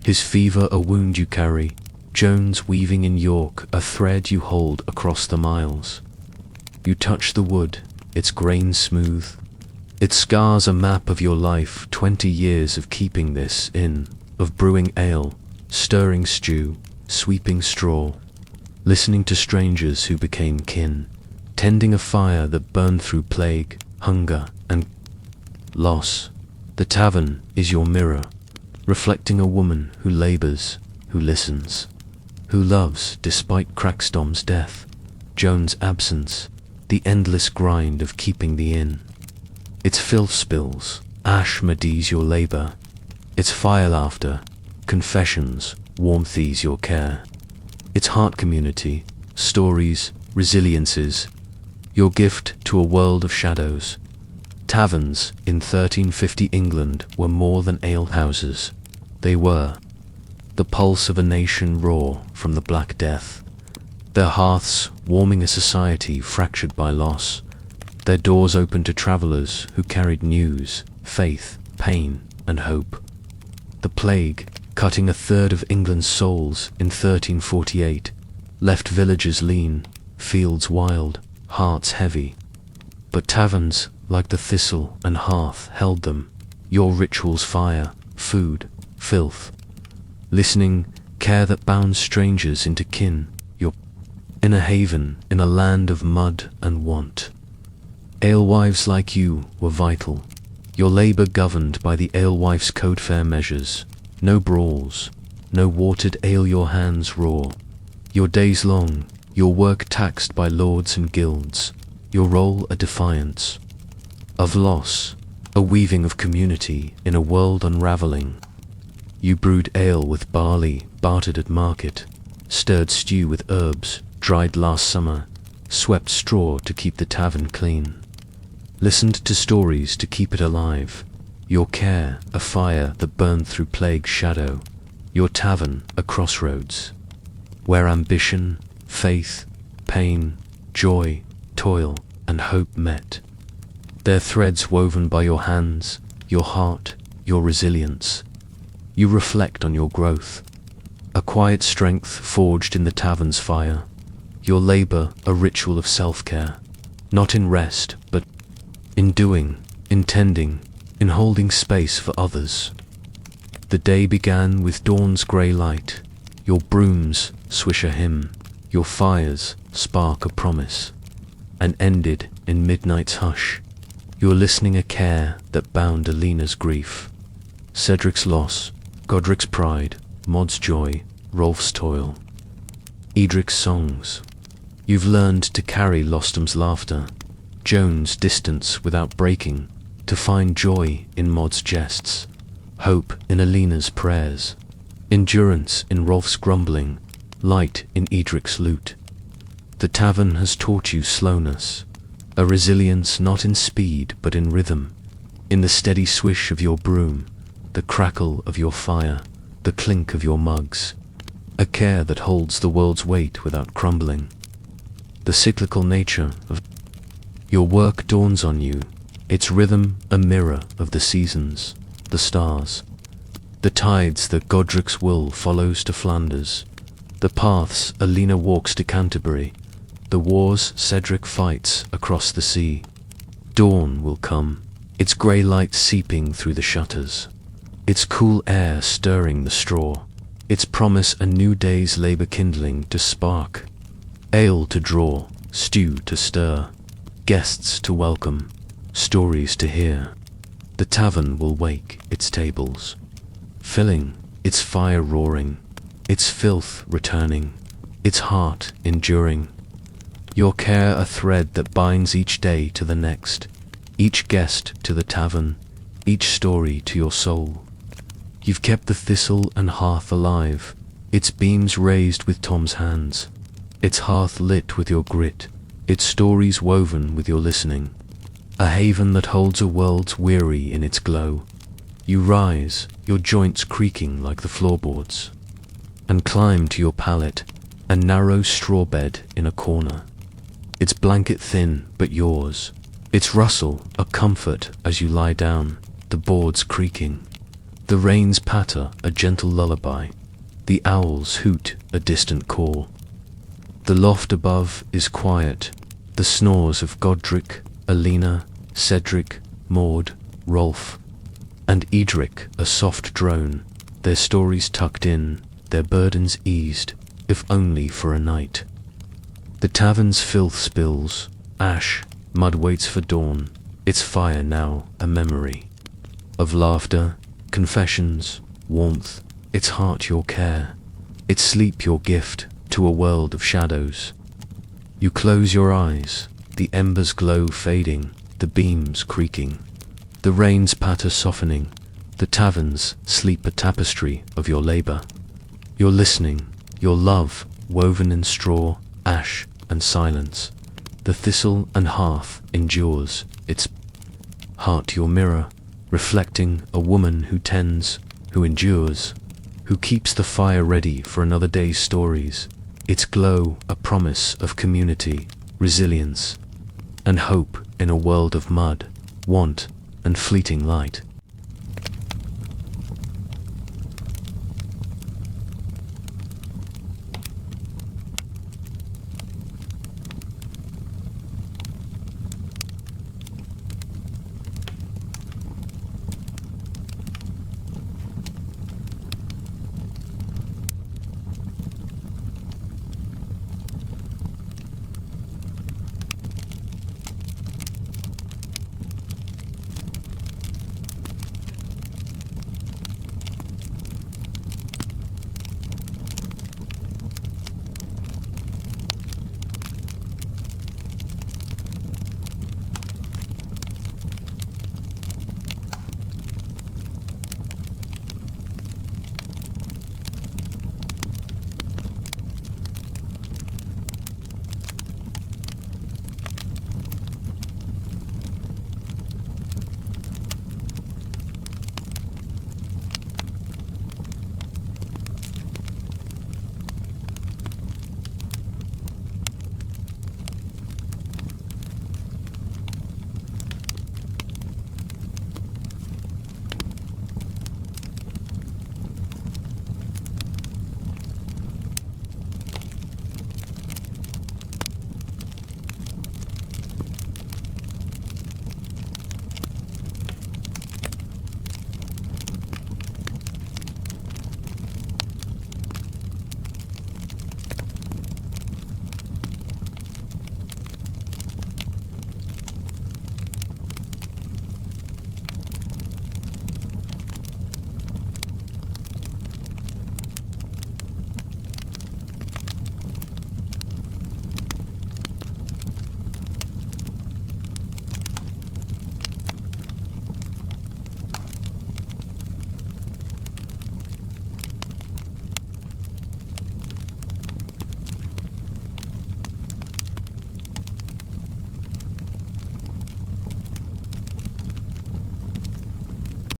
Speaker 1: his fever a wound you carry, Jones weaving in York a thread you hold across the miles. You touch the wood, its grain smooth, its scars a map of your life, 20 years of keeping this in, of brewing ale, stirring stew, sweeping straw, listening to strangers who became kin, tending a fire that burned through plague, hunger, and loss. The tavern is your mirror, reflecting a woman who labors, who listens, who loves despite Crackstom's death, Jones' absence, the endless grind of keeping the inn. Its filth spills, ash muddies your labor, its fire laughter, confessions, warmth ease your care. Its heart community, stories, resiliences, your gift to a world of shadows. Taverns in 1350 England were more than alehouses. They were the pulse of a nation raw from the Black Death, their hearths warming a society fractured by loss, their doors open to travellers who carried news, faith, pain, and hope. The plague, cutting a third of England's souls in 1348, left villages lean, fields wild, hearts heavy. But taverns, like the thistle and hearth, held them, your rituals fire, food, filth, listening, care that bound strangers into kin, your in a haven, in a land of mud and want. Alewives like you were vital, your labour governed by the alewife's code fair measures, no brawls, no watered ale your hands raw, your days long, your work taxed by lords and guilds, your role a defiance of loss, a weaving of community in a world unravelling. You brewed ale with barley, bartered at market, stirred stew with herbs, dried last summer, swept straw to keep the tavern clean, listened to stories to keep it alive, your care a fire that burned through plague's shadow, your tavern a crossroads, where ambition, faith, pain, joy, toil, and hope met. Their threads woven by your hands, your heart, your resilience. You reflect on your growth, a quiet strength forged in the tavern's fire, your labour a ritual of self-care, not in rest, but in doing, in tending, in holding space for others. The day began with dawn's grey light, your brooms swish a hymn, your fires spark a promise, and ended in midnight's hush, your listening a care that bound Alina's grief, Cedric's loss, Godric's pride, Maud's joy, Rolf's toil, Edric's songs. You've learned to carry Lostom's laughter, Jones' distance without breaking, to find joy in Maud's jests, hope in Alina's prayers, endurance in Rolf's grumbling, light in Edric's lute. The tavern has taught you slowness, a resilience not in speed but in rhythm, in the steady swish of your broom, the crackle of your fire, the clink of your mugs, a care that holds the world's weight without crumbling. The cyclical nature of your work dawns on you, its rhythm a mirror of the seasons, the stars, the tides that Godric's will follows to Flanders, the paths Alina walks to Canterbury, the wars Cedric fights across the sea. Dawn will come, its grey light seeping through the shutters, its cool air stirring the straw, its promise a new day's labour kindling to spark, ale to draw, stew to stir, guests to welcome, stories to hear. The tavern will wake its tables, filling, its fire roaring, its filth returning, its heart enduring. Your care a thread that binds each day to the next, each guest to the tavern, each story to your soul. You've kept the thistle and hearth alive, its beams raised with Tom's hands, its hearth lit with your grit, its stories woven with your listening, a haven that holds a world's weary in its glow. You rise, your joints creaking like the floorboards, and climb to your pallet, a narrow straw bed in a corner. Its blanket thin, but yours. Its rustle, a comfort as you lie down, the boards creaking. The rains patter, a gentle lullaby. The owls hoot, a distant call. The loft above is quiet. The snores of Godric, Alina, Cedric, Maud, Rolf, and Edric, a soft drone, their stories tucked in, their burdens eased, if only for a night. The tavern's filth spills, ash, mud waits for dawn, its fire now a memory of laughter, confessions, warmth, its heart your care, its sleep your gift to a world of shadows. You close your eyes, the embers glow fading, the beams creaking, the rain's patter softening, the taverns sleep a tapestry of your labor. You're listening, your love woven in straw, ash, and silence. The thistle and hearth endures, its heart your mirror, reflecting a woman who tends, who endures, who keeps the fire ready for another day's stories, its glow a promise of community, resilience, and hope in a world of mud, want, and fleeting light.